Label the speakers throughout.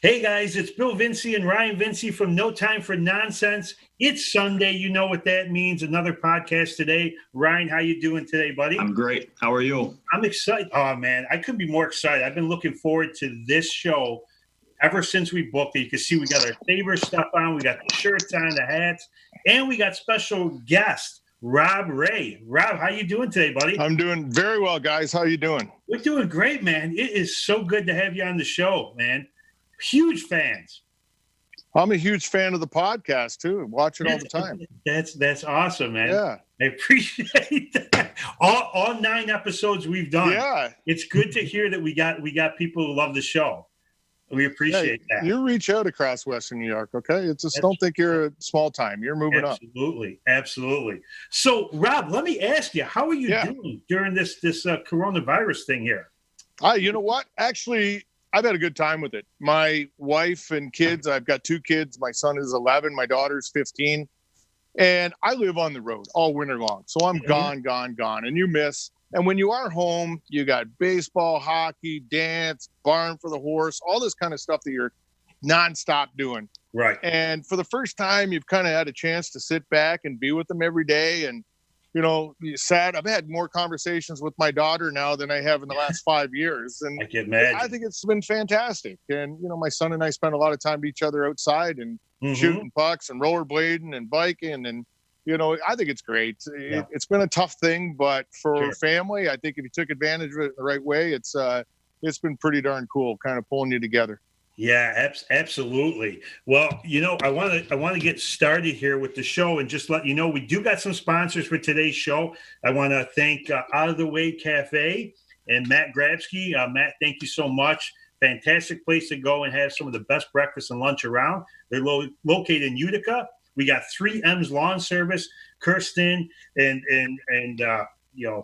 Speaker 1: Hey guys, it's Bill Vinci and Ryan Vinci from No Time for Nonsense. It's Sunday. You know what that means. Another podcast today. Ryan, how you doing today, buddy?
Speaker 2: I'm great. How are you?
Speaker 1: I'm excited. Oh, man, I couldn't be more excited. I've been looking forward to this show ever since we booked it. You can see we got our Sabres stuff on. We got the shirts on, the hats, and we got special guest, Rob Ray. Rob, how you doing today, buddy?
Speaker 3: I'm doing very well, guys. How you doing?
Speaker 1: We're doing great, man. It is so good to have you on the show, man. Huge fans.
Speaker 3: I'm a huge fan of the podcast too. Watch it all the time.
Speaker 1: That's awesome, man.
Speaker 3: Yeah,
Speaker 1: I appreciate that. All 9 episodes we've done.
Speaker 3: Yeah,
Speaker 1: it's good to hear that we got people who love the show. We appreciate that.
Speaker 3: You reach out across Western New York, okay? It's just don't think you're a small time. You're moving up.
Speaker 1: Absolutely. So, Rob, let me ask you, how are you doing during this coronavirus thing here?
Speaker 3: You know what? Actually, I've had a good time with it. My wife and kids, I've got 2 kids. My son is 11. My daughter's 15. And I live on the road all winter long. So I'm gone. And you miss. And when you are home, you got baseball, hockey, dance, barn for the horse, all this kind of stuff that you're nonstop doing.
Speaker 1: Right.
Speaker 3: And for the first time, you've kind of had a chance to sit back and be with them every day. And, you know, sad. I've had more conversations with my daughter now than I have in the last 5 years. And
Speaker 1: I can imagine.
Speaker 3: I think it's been fantastic. And, you know, my son and I spend a lot of time with each other outside and shooting pucks and rollerblading and biking. And, you know, I think it's great. It's been a tough thing, but for family, I think if you took advantage of it the right way, it's been pretty darn cool kind of pulling you together.
Speaker 1: Yeah, absolutely. Well, you know, I want to get started here with the show and just let you know we do got some sponsors for today's show. I want to thank Out of the Way Cafe and Matt Grabsky. Matt, thank you so much. Fantastic place to go and have some of the best breakfast and lunch around. They're located in Utica. We got 3M's Lawn Service, Kirsten, and you know,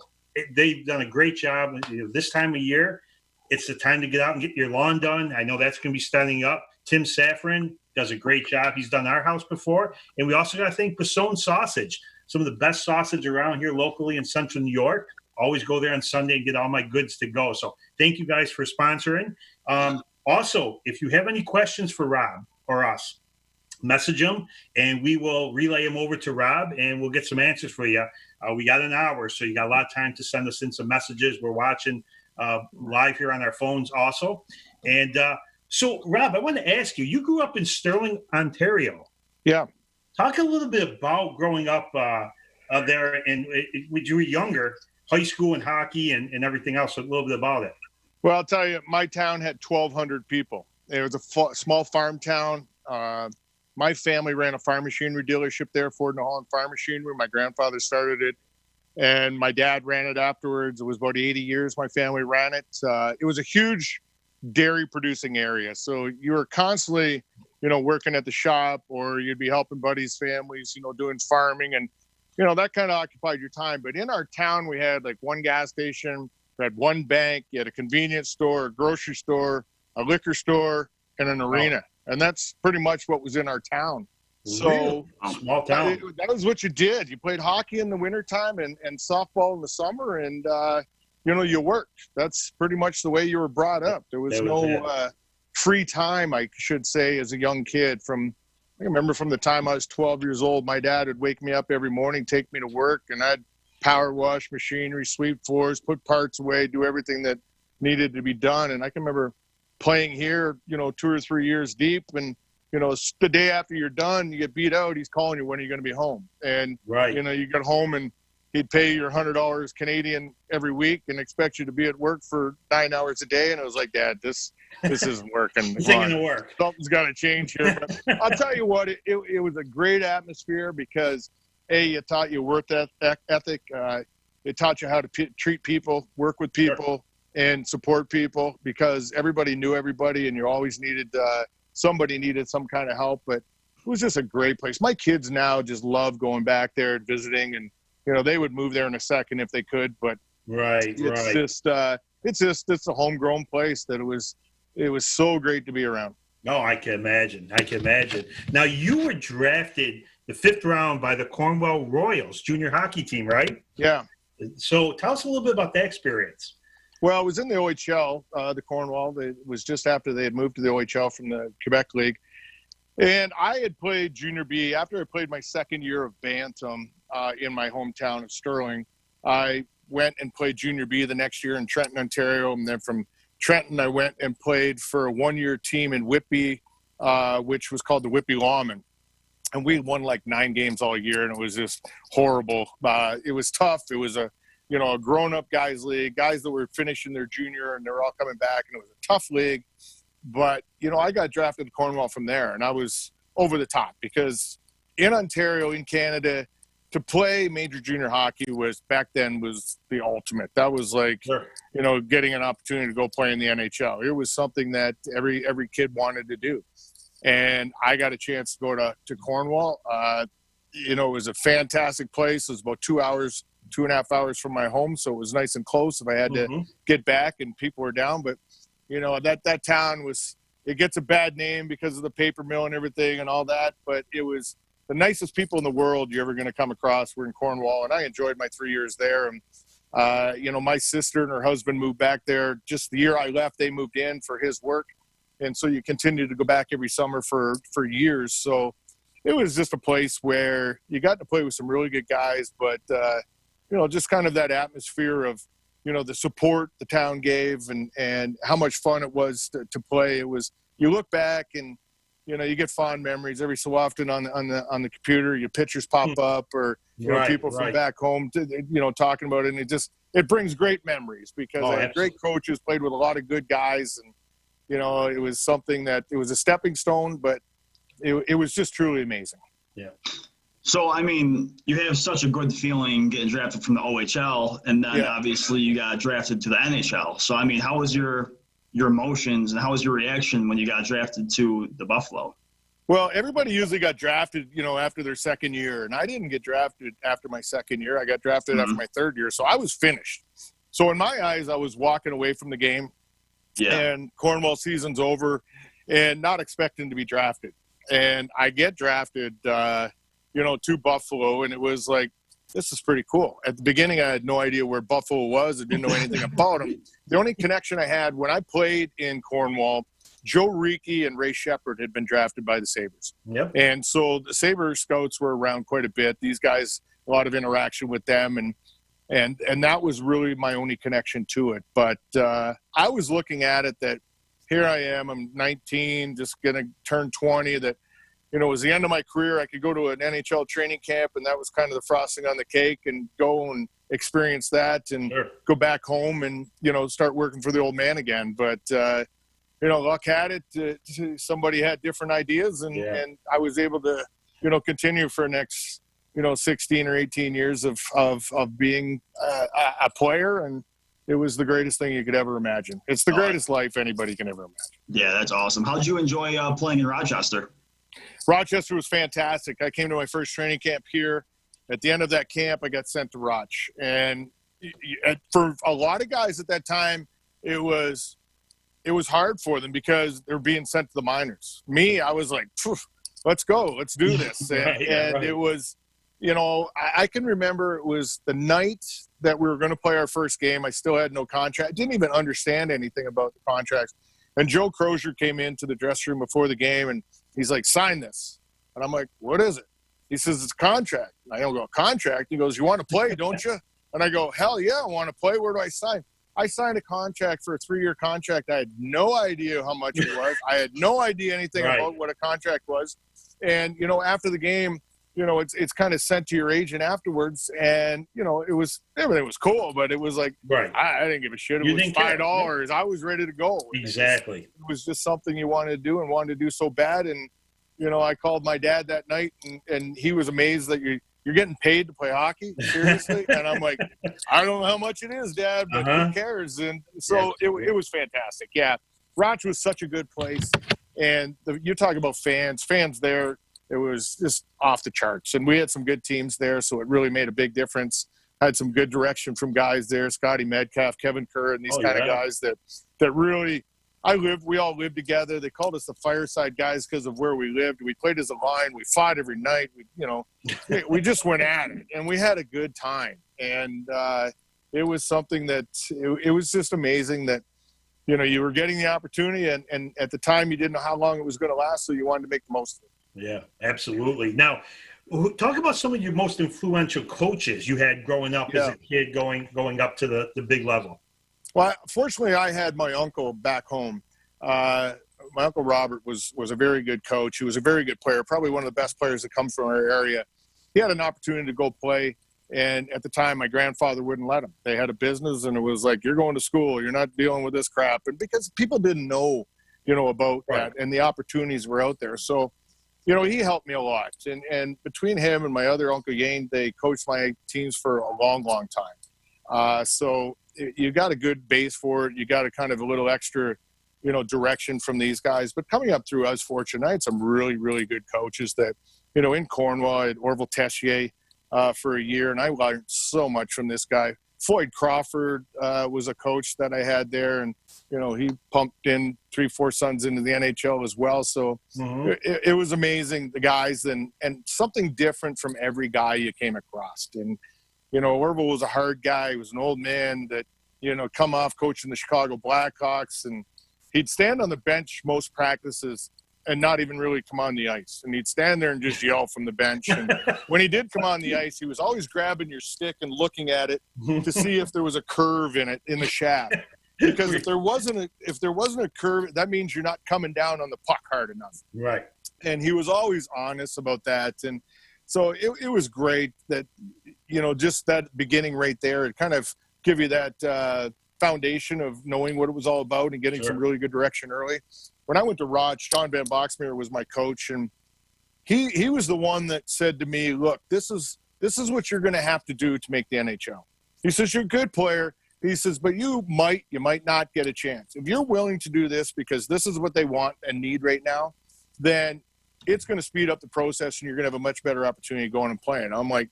Speaker 1: they've done a great job. You know, this time of year, it's the time to get out and get your lawn done. I know that's going to be starting up. Tim Safran does a great job. He's done our house before. And we also got to thank Pasone Sausage, some of the best sausage around here locally in central New York. Always go there on Sunday and get all my goods to go. So thank you guys for sponsoring. Also, if you have any questions for Rob or us, message them and we will relay them over to Rob and we'll get some answers for you. We got an hour, so you got a lot of time to send us in some messages. We're watching live here on our phones also. And so, Rob, I want to ask you, you grew up in Sterling, Ontario.
Speaker 3: Yeah.
Speaker 1: Talk a little bit about growing up there and when you were younger, high school and hockey and everything else, a little bit about it.
Speaker 3: Well, I'll tell you, my town had 1,200 people. It was a small farm town. My family ran a farm machinery dealership there, Ford and Holland Farm Machinery. My grandfather started it, and my dad ran it afterwards. It was about 80 years my family ran it. It was a huge dairy producing area. So you were constantly, you know, working at the shop or you'd be helping buddies' families, you know, doing farming. And, you know, that kind of occupied your time. But in our town, we had like 1 gas station, we had 1 bank, you had a convenience store, a grocery store, a liquor store, and an arena. And that's pretty much what was in our town. So
Speaker 1: small town.
Speaker 3: That was what you did. You played hockey in the wintertime and softball in the summer. And, you know, you worked. That's pretty much the way you were brought up. There was no free time, I should say, as a young kid. I remember from the time I was 12 years old, my dad would wake me up every morning, take me to work, and I'd power wash machinery, sweep floors, put parts away, do everything that needed to be done. And I can remember playing here, you know, 2 or 3 years deep. And, you know, the day after you're done, you get beat out, he's calling you, when are you going to be home? And, you know, you get home and he'd pay your $100 Canadian every week and expect you to be at work for 9 hours a day. And I was like, Dad, this isn't working.
Speaker 1: This ain't going to work.
Speaker 3: Something's got to change here. But I'll tell you what, it was a great atmosphere because, it taught you work ethic. It taught you how to treat people, work with people, and support people, because everybody knew everybody and you always needed somebody needed some kind of help. But it was just a great place. My kids now just love going back there and visiting, and you know, they would move there in a second if they could. But it's a homegrown place that it was so great to be around.
Speaker 1: No, I can imagine. Now, you were drafted the 5th round by the Cornwall Royals junior hockey team, right?
Speaker 3: Yeah.
Speaker 1: So tell us a little bit about that experience.
Speaker 3: Well, it was in the OHL, the Cornwall. It was just after they had moved to the OHL from the Quebec League. And I had played Junior B. After I played my second year of Bantam in my hometown of Sterling, I went and played Junior B the next year in Trenton, Ontario. And then from Trenton, I went and played for a one-year team in Whitby, which was called the Whitby Lawmen. And we won like 9 games all year, and it was just horrible. It was tough. It was a grown-up guys league, guys that were finishing their junior, and they were all coming back, and it was a tough league. But, I got drafted to Cornwall from there, and I was over the top because in Ontario, in Canada, to play major junior hockey was the ultimate. That was like,
Speaker 1: Sure.
Speaker 3: Getting an opportunity to go play in the NHL. It was something that every kid wanted to do. And I got a chance to go to Cornwall. It was a fantastic place. It was about 2.5 hours from my home, so it was nice and close if I had to get back and people were down. But that town it gets a bad name because of the paper mill and everything and all that, but it was the nicest people in the world you're ever going to come across were in Cornwall, and I enjoyed my 3 years there. And my sister and her husband moved back there just the year I left. They moved in for his work, and so you continue to go back every summer for years. So it was just a place where you got to play with some really good guys, but just kind of that atmosphere of, the support the town gave and how much fun it was to play. It was, you look back and, you get fond memories every so often on the computer, your pictures pop up or, people from back home, talking about it. And it brings great memories because I had great coaches, played with a lot of good guys. And, it was something that it was a stepping stone, but it was just truly amazing.
Speaker 1: Yeah.
Speaker 2: So, you have such a good feeling getting drafted from the OHL, and then obviously you got drafted to the NHL. So, how was your emotions and how was your reaction when you got drafted to the Buffalo?
Speaker 3: Well, everybody usually got drafted, after their second year, and I didn't get drafted after my second year. I got drafted after my third year, so I was finished. So in my eyes, I was walking away from the game, and Cornwall season's over, and not expecting to be drafted. And I get drafted, to Buffalo, and it was like, this is pretty cool. At the beginning, I had no idea where Buffalo was. I didn't know anything about them. The only connection I had when I played in Cornwall, Joe Reekie and Ray Shepard had been drafted by the Sabres.
Speaker 1: Yep.
Speaker 3: And so the Sabres scouts were around quite a bit. These guys, a lot of interaction with them, and that was really my only connection to it. But I was looking at it that here I am, I'm 19, just going to turn 20, that it was the end of my career. I could go to an NHL training camp, and that was kind of the frosting on the cake, and go and experience that and go back home and, start working for the old man again. But, luck had it. Somebody had different ideas, and I was able to, continue for the next, 16 or 18 years of being a player. And it was the greatest thing you could ever imagine. It's the greatest life anybody can ever imagine.
Speaker 2: Yeah, that's awesome. How did you enjoy playing in Rochester?
Speaker 3: Rochester was fantastic. I came to my first training camp here. At the end of that camp, I got sent to Roch. And for a lot of guys at that time, it was hard for them because they were being sent to the minors. Me, I was like, let's go. Let's do this. And it was, I can remember it was the night that we were going to play our first game. I still had no contract. I didn't even understand anything about the contracts. And Joe Crozier came into the dressing room before the game, and he's like, sign this. And I'm like, what is it? He says, it's a contract. And I don't go, contract? He goes, you want to play, don't you? And I go, hell yeah, I want to play. Where do I sign? I signed a contract for a 3-year contract. I had no idea how much it was. I had no idea anything about what a contract was. And, after the game, it's kind of sent to your agent afterwards. And, everything was cool, but it was like, I didn't give a shit. It was $5. I was ready to go.
Speaker 1: Exactly.
Speaker 3: It was just something you wanted to do and wanted to do so bad. And, I called my dad that night, and he was amazed that you're getting paid to play hockey? Seriously? And I'm like, I don't know how much it is, Dad, but who cares? And so it was fantastic. Yeah. Roch was such a good place. And you talk about fans there. It was just off the charts. And we had some good teams there, so it really made a big difference. Had some good direction from guys there, Scotty Metcalf, Kevin Kerr, and these kind of guys that really we all lived together. They called us the Fireside Guys because of where we lived. We played as a line. We fought every night. We just went at it, and we had a good time. And it was something that it was just amazing that, you know, you were getting the opportunity, and at the time you didn't know how long it was going to last, so you wanted to make the most of it.
Speaker 1: Yeah, absolutely. Now, talk about some of your most influential coaches you had growing up as a kid, going up to the big level.
Speaker 3: Well, fortunately, I had my uncle back home. My Uncle Robert was a very good coach. He was a very good player, probably one of the best players that come from our area. He had an opportunity to go play, and at the time, my grandfather wouldn't let him. They had a business, and it was like, you're going to school. You're not dealing with this crap. And because people didn't know, you know, about that, and the opportunities were out there. So, you know, he helped me a lot. And between him and my other Uncle Yane, they coached my teams for a long, long time. So you got a good base for it. You got a kind of a little extra, you know, direction from these guys. But coming up through, I was fortunate. I had some really, really good coaches that, you know, in Cornwall, I had Orville Tessier for a year, and I learned so much from this guy. Floyd Crawford was a coach that I had there, and, you know, he pumped in 3-4 sons into the NHL as well. So it was amazing, the guys, and something different from every guy you came across. And, you know, Orville was a hard guy. He was an old man that, you know, come off coaching the Chicago Blackhawks, and he'd stand on the bench most practices and not even really come on the ice. And he'd stand there and just yell from the bench. And when he did come on the ice, he was always grabbing your stick and looking at it to see if there was a curve in it, in the shaft. Because if there wasn't a curve, that means you're not coming down on the puck hard enough.
Speaker 1: Right.
Speaker 3: And he was always honest about that. And so it was great that, you know, just that beginning right there, it kind of give you that foundation of knowing what it was all about and getting some really good direction early. When I went to Rod, Sean Van Boxmeer was my coach, and he was the one that said to me, look, this is what you're going to have to do to make the NHL. He says, you're a good player. He says, but you might not get a chance. If you're willing to do this because this is what they want and need right now, then it's going to speed up the process, and you're going to have a much better opportunity going and playing. I'm like,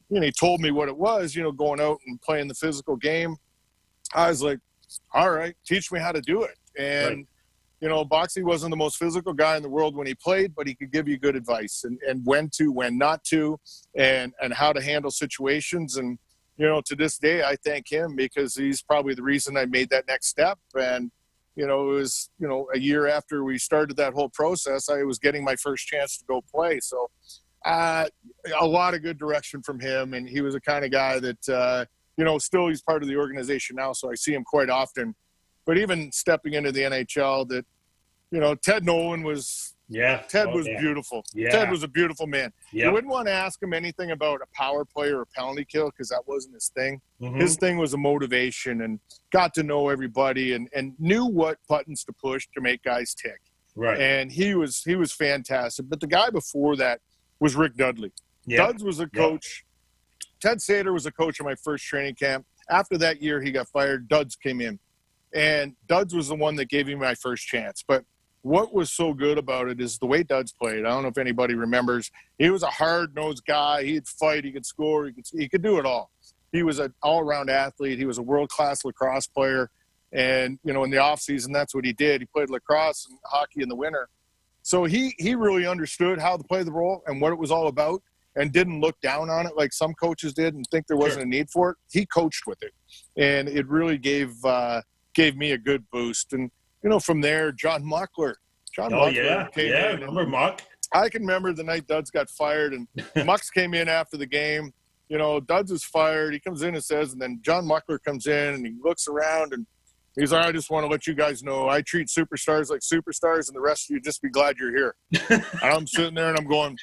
Speaker 3: you know, he told me what it was, you know, going out and playing the physical game. I was like, all right, teach me how to do it. And, you know, Boxy wasn't the most physical guy in the world when he played, but he could give you good advice and when to, when not to, and how to handle situations. And, you know, to this day, I thank him because he's probably the reason I made that next step. And, you know, it was, you know, a year after we started that whole process, I was getting my first chance to go play. So a lot of good direction from him. And he was the kind of guy that, you know, still he's part of the organization now, so I see him quite often. But even stepping into the NHL, that, you know, Ted Nolan was beautiful. Yeah. Ted was a beautiful man. Yep. You wouldn't want to ask him anything about a power play or a penalty kill because that wasn't his thing. His thing was a motivation, and got to know everybody and knew what buttons to push to make guys tick.
Speaker 1: Right.
Speaker 3: And he was fantastic. But the guy before that was Rick Dudley. Yep. Duds was a coach. Yep. Ted Sater was a coach in my first training camp. After that year, he got fired. Duds came in. And Duds was the one that gave me my first chance. But what was so good about it is the way Duds played. I don't know if anybody remembers. He was a hard-nosed guy. He'd fight. He could score. He could do it all. He was an all-around athlete. He was a world-class lacrosse player. And, you know, in the offseason, that's what he did. He played lacrosse and hockey in the winter. So he really understood how to play the role and what it was all about, and didn't look down on it like some coaches did and think there wasn't a need for it. He coached with it, and it really gave me a good boost. And, you know, from there, John Muckler. Came in.
Speaker 1: Remember Muck?
Speaker 3: I can remember the night Duds got fired, and Mucks came in after the game. You know, Duds is fired. He comes in and says, and then John Muckler comes in, and he looks around, and he's like, I just want to let you guys know I treat superstars like superstars, and the rest of you just be glad you're here. And I'm sitting there and I'm going,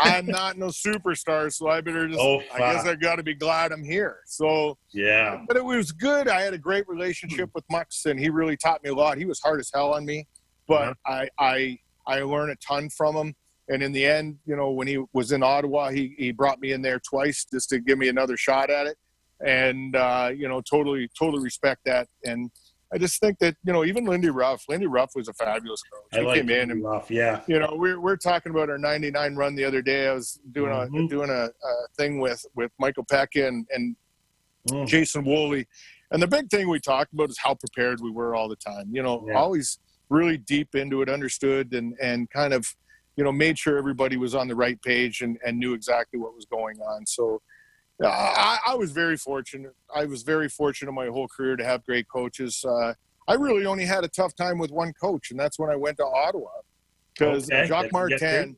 Speaker 3: I'm not no superstar, so I better just, I guess I got to be glad I'm here. So,
Speaker 1: yeah.
Speaker 3: But it was good. I had a great relationship with Mux, and he really taught me a lot. He was hard as hell on me, but I learned a ton from him. And in the end, you know, when he was in Ottawa, he brought me in there twice just to give me another shot at it. And, you know, totally respect that. And I just think that, you know, even Lindy Ruff was a fabulous coach. He came in and,
Speaker 1: Ruff, yeah.
Speaker 3: You know, we're talking about our 99 run the other day. I was doing a thing with Michael Pekka and Jason Woolley. And the big thing we talked about is how prepared we were all the time. You know, always really deep into it, understood and kind of, you know, made sure everybody was on the right page and knew exactly what was going on. So, I was very fortunate. I was very fortunate my whole career to have great coaches. I really only had a tough time with one coach, and that's when I went to Ottawa. Because Jacques Martin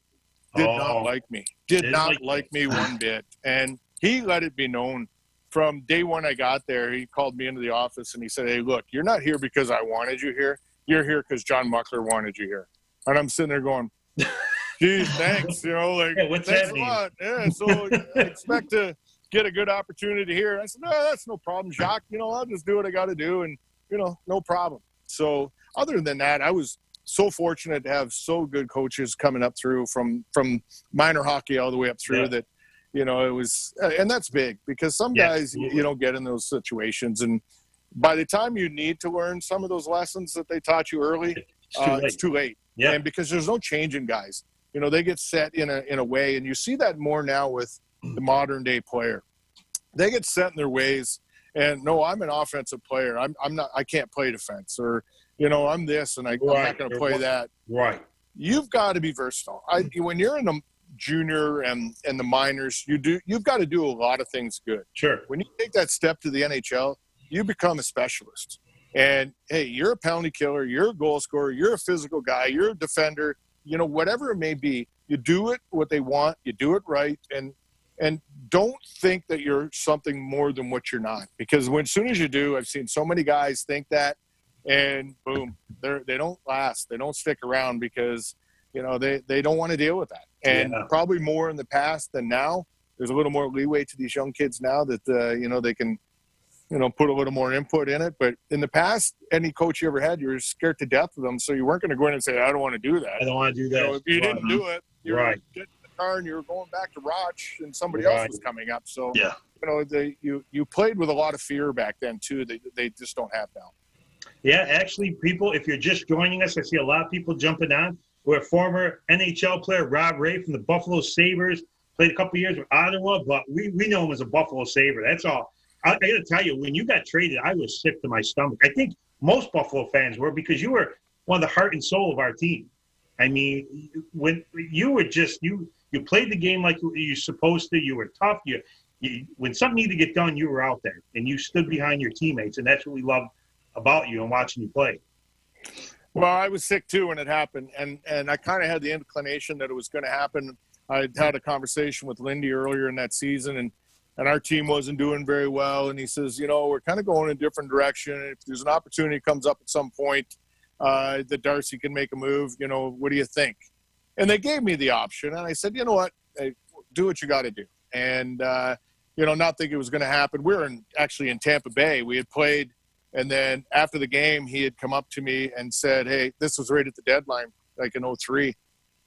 Speaker 3: did not like me. Did not like me one bit. And he let it be known from day one I got there. He called me into the office and he said, "Hey, look, you're not here because I wanted you here. You're here because John Muckler wanted you here." And I'm sitting there going, "Geez, thanks." You know, like,
Speaker 1: what's
Speaker 3: thanks
Speaker 1: that
Speaker 3: a
Speaker 1: mean?
Speaker 3: lot. Yeah, so I expect to get a good opportunity here. And I said, "No, that's no problem, Jacques. You know, I'll just do what I got to do, and you know, no problem." So other than that, I was so fortunate to have so good coaches coming up through from minor hockey all the way up through that, you know, it was, and that's big because some guys you don't get in those situations. And by the time you need to learn some of those lessons that they taught you early, it's too late. Yeah. And because there's no change in guys, you know, they get set in a way, and you see that more now with the modern day player. They get set in their ways. And no, I'm an offensive player. I'm not. I can't play defense, or you know, I'm this, and I'm not going to play that.
Speaker 1: Right.
Speaker 3: You've got to be versatile. When you're in the junior and the minors, you've got to do a lot of things good.
Speaker 1: Sure.
Speaker 3: When you take that step to the NHL, you become a specialist. And hey, you're a penalty killer. You're a goal scorer. You're a physical guy. You're a defender. You know, whatever it may be, you do it what they want. You do it right, and don't think that you're something more than what you're not. Because as soon as you do, I've seen so many guys think that, and boom, they don't last. They don't stick around because, you know, they don't want to deal with that. And probably more in the past than now. There's a little more leeway to these young kids now that, you know, they can, you know, put a little more input in it. But in the past, any coach you ever had, you were scared to death of them. So you weren't going to go in and say, "I don't want to do that.
Speaker 1: I don't want to do that."
Speaker 3: You know, if you didn't do it, you were getting in the car and you were going back to Roch and somebody else was coming up. So, you know, you played with a lot of fear back then too that they just don't have now.
Speaker 1: Yeah, actually, people, if you're just joining us, I see a lot of people jumping on. We're a former NHL player, Rob Ray from the Buffalo Sabres, played a couple years with Ottawa, but we know him as a Buffalo Sabre. That's all. I got to tell you, when you got traded, I was sick to my stomach. I think most Buffalo fans were, because you were one of the heart and soul of our team. I mean, when you were just you played the game like you're supposed to. You were tough. You when something needed to get done, you were out there and you stood behind your teammates, and that's what we love about you and watching you play.
Speaker 3: Well, I was sick too when it happened, and I kind of had the inclination that it was going to happen. I had a conversation with Lindy earlier in that season, and our team wasn't doing very well. And he says, you know, we're kind of going in a different direction. If there's an opportunity that comes up at some point that Darcy can make a move, you know, what do you think? And they gave me the option. And I said, you know what, hey, do what you got to do. And, you know, not think it was going to happen. We were actually in Tampa Bay. We had played. And then after the game, he had come up to me and said, hey, this was right at the deadline, like in 2003.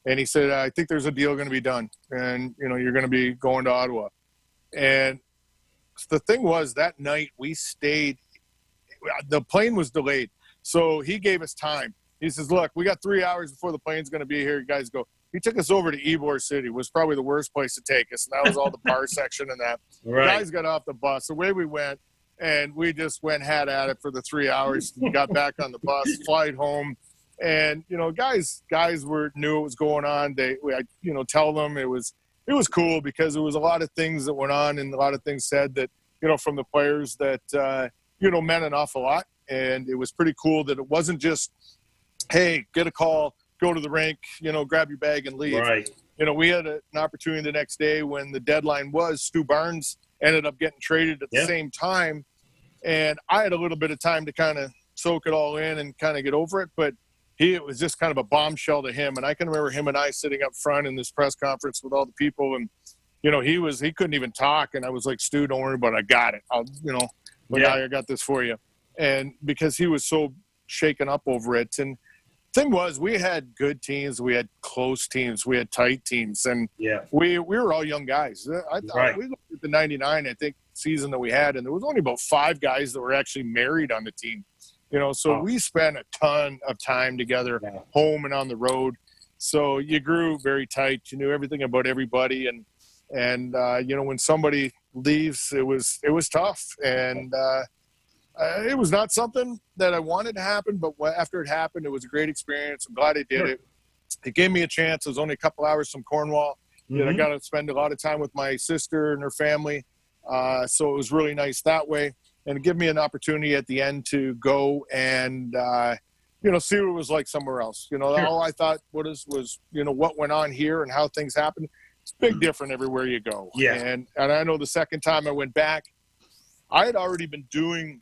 Speaker 3: And he said, I think there's a deal going to be done. And, you know, you're going to be going to Ottawa. And the thing was, that night we stayed. The plane was delayed. So he gave us time. He says, look, we got 3 hours before the plane's going to be here. You guys go. He took us over to Ybor City. It was probably the worst place to take us. And that was all the bar section and that. Right. The guys got off the bus. Away we went. And we just went had at it for the 3 hours. Got back on the bus, flight home. And, you know, guys knew what was going on. You know, tell them it was cool because there was a lot of things that went on and a lot of things said that, you know, from the players that, you know, meant an awful lot. And it was pretty cool that it wasn't just, hey, get a call, go to the rink, you know, grab your bag and leave.
Speaker 1: Right.
Speaker 3: You know, we had an opportunity the next day when the deadline was. Stu Barnes ended up getting traded at the same time. And I had a little bit of time to kind of soak it all in and kind of get over it. But it was just kind of a bombshell to him. And I can remember him and I sitting up front in this press conference with all the people. And, you know, he couldn't even talk. And I was like, Stu, don't worry about it. I got it. I got this for you. And because he was so shaken up over it. And thing was, we had good teams. We had close teams. We had tight teams. And we were all young guys. I thought we looked at the 99, I think, season that we had, and there was only about 5 guys that were actually married on the team. You know, so we spent a ton of time together, home and on the road. So you grew very tight. You knew everything about everybody, and you know, when somebody leaves, it was tough, and it was not something that I wanted to happen. But after it happened, it was a great experience. I'm glad I did it. It gave me a chance. It was only a couple hours from Cornwall. Mm-hmm. I got to spend a lot of time with my sister and her family. So it was really nice that way. And it gave me an opportunity at the end to go and, see what it was like somewhere else. Sure. All I thought was, what went on here and how things happened. It's big different everywhere you go.
Speaker 1: Yeah.
Speaker 3: And I know the second time I went back, I had already been doing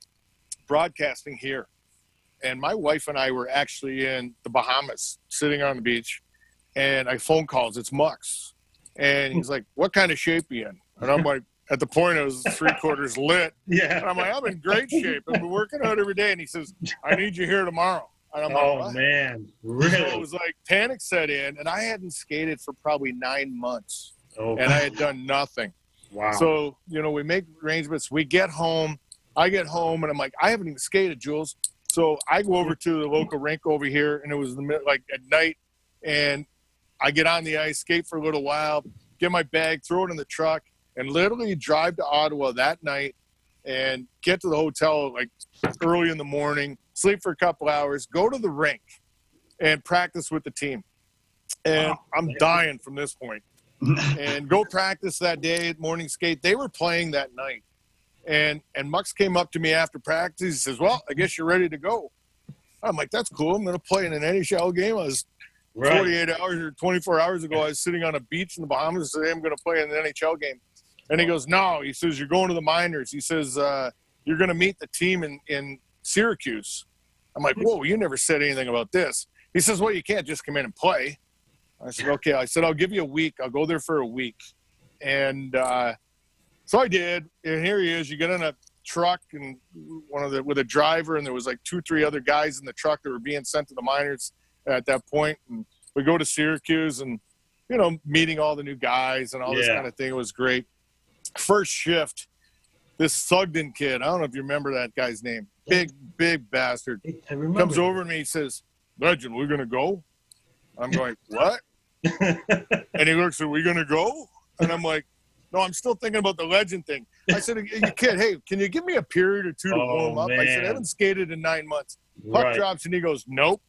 Speaker 3: broadcasting here. And my wife and I were actually in the Bahamas sitting on the beach. And I phone calls, it's Mux. And he's like, what kind of shape are you in? And I'm like, at the point I was 3/4 lit.
Speaker 1: Yeah.
Speaker 3: And I'm like, I'm in great shape. I've been working out every day. And he says, I need you here tomorrow. And I'm
Speaker 1: like,
Speaker 3: what?
Speaker 1: Man, really?
Speaker 3: So it was like panic set in, and I hadn't skated for probably 9 months. And I had done nothing.
Speaker 1: Wow.
Speaker 3: So, we make arrangements. We get home. I get home, and I'm like, I haven't even skated, Jules. So I go over to the local rink over here, and it was at night, and I get on the ice, skate for a little while, get my bag, throw it in the truck, and literally drive to Ottawa that night and get to the hotel early in the morning, sleep for a couple hours, go to the rink and practice with the team. And I'm dying from this point. And go practice that day at morning skate. They were playing that night. And Mux came up to me after practice. He says, well, I guess you're ready to go. I'm like, that's cool. I'm going to play in an NHL game. I was 48 hours or 24 hours ago, I was sitting on a beach in the Bahamas. Today I'm going to play in an NHL game. And he goes, no. He says, you're going to the minors. He says, you're going to meet the team in Syracuse. I'm like, whoa, you never said anything about this. He says, well, you can't just come in and play. I said, okay. I said, I'll give you a week. I'll go there for a week. And so I did. And here he is. You get in a truck and with a driver, and there was 2-3 other guys in the truck that were being sent to the minors at that point. And we go to Syracuse and, meeting all the new guys and all this kind of thing. It was great. First shift, this Sugden kid, I don't know if you remember that guy's name, big bastard, comes over to me. He says, Legend, we're going to go? I'm going, what? And he looks, are we going to go? And I'm like, no, I'm still thinking about the Legend thing. I said, kid, hey, can you give me a period or two to warm up? Man. I said, I haven't skated in 9 months. Puck drops, and he goes, nope.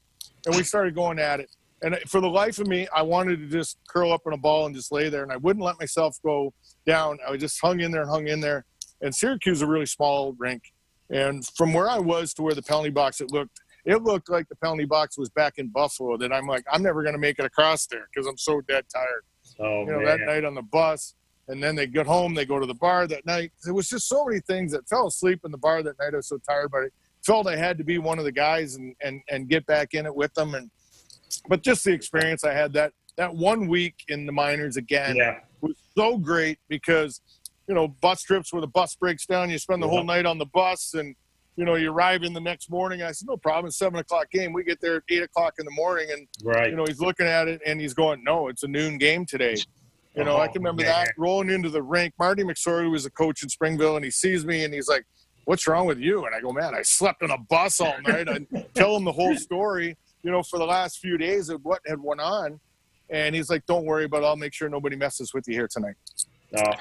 Speaker 3: And we started going at it. And for the life of me, I wanted to just curl up in a ball and just lay there, and I wouldn't let myself go down. I just hung in there. And Syracuse is a really small rink. And from where I was to where the penalty box, it looked like the penalty box was back in Buffalo, that I'm like, I'm never going to make it across there because I'm so dead tired. That night on the bus. And then they get home, they go to the bar that night. There was just so many things that fell asleep in the bar that night. I was so tired, but I felt I had to be one of the guys and get back in it with them. But just the experience I had that 1 week in the minors again was so great because, bus trips where the bus breaks down, you spend the whole night on the bus and, you arrive in the next morning. I said, no problem. It's 7 o'clock game. We get there at 8 o'clock in the morning and, he's looking at it and he's going, no, it's a noon game today. I can remember that rolling into the rink. Marty McSorley was a coach in Springville, and he sees me, and he's like, what's wrong with you? And I go, man, I slept on a bus all night. I tell him the whole story, for the last few days of what had went on. And he's like, don't worry about it. I'll make sure nobody messes with you here tonight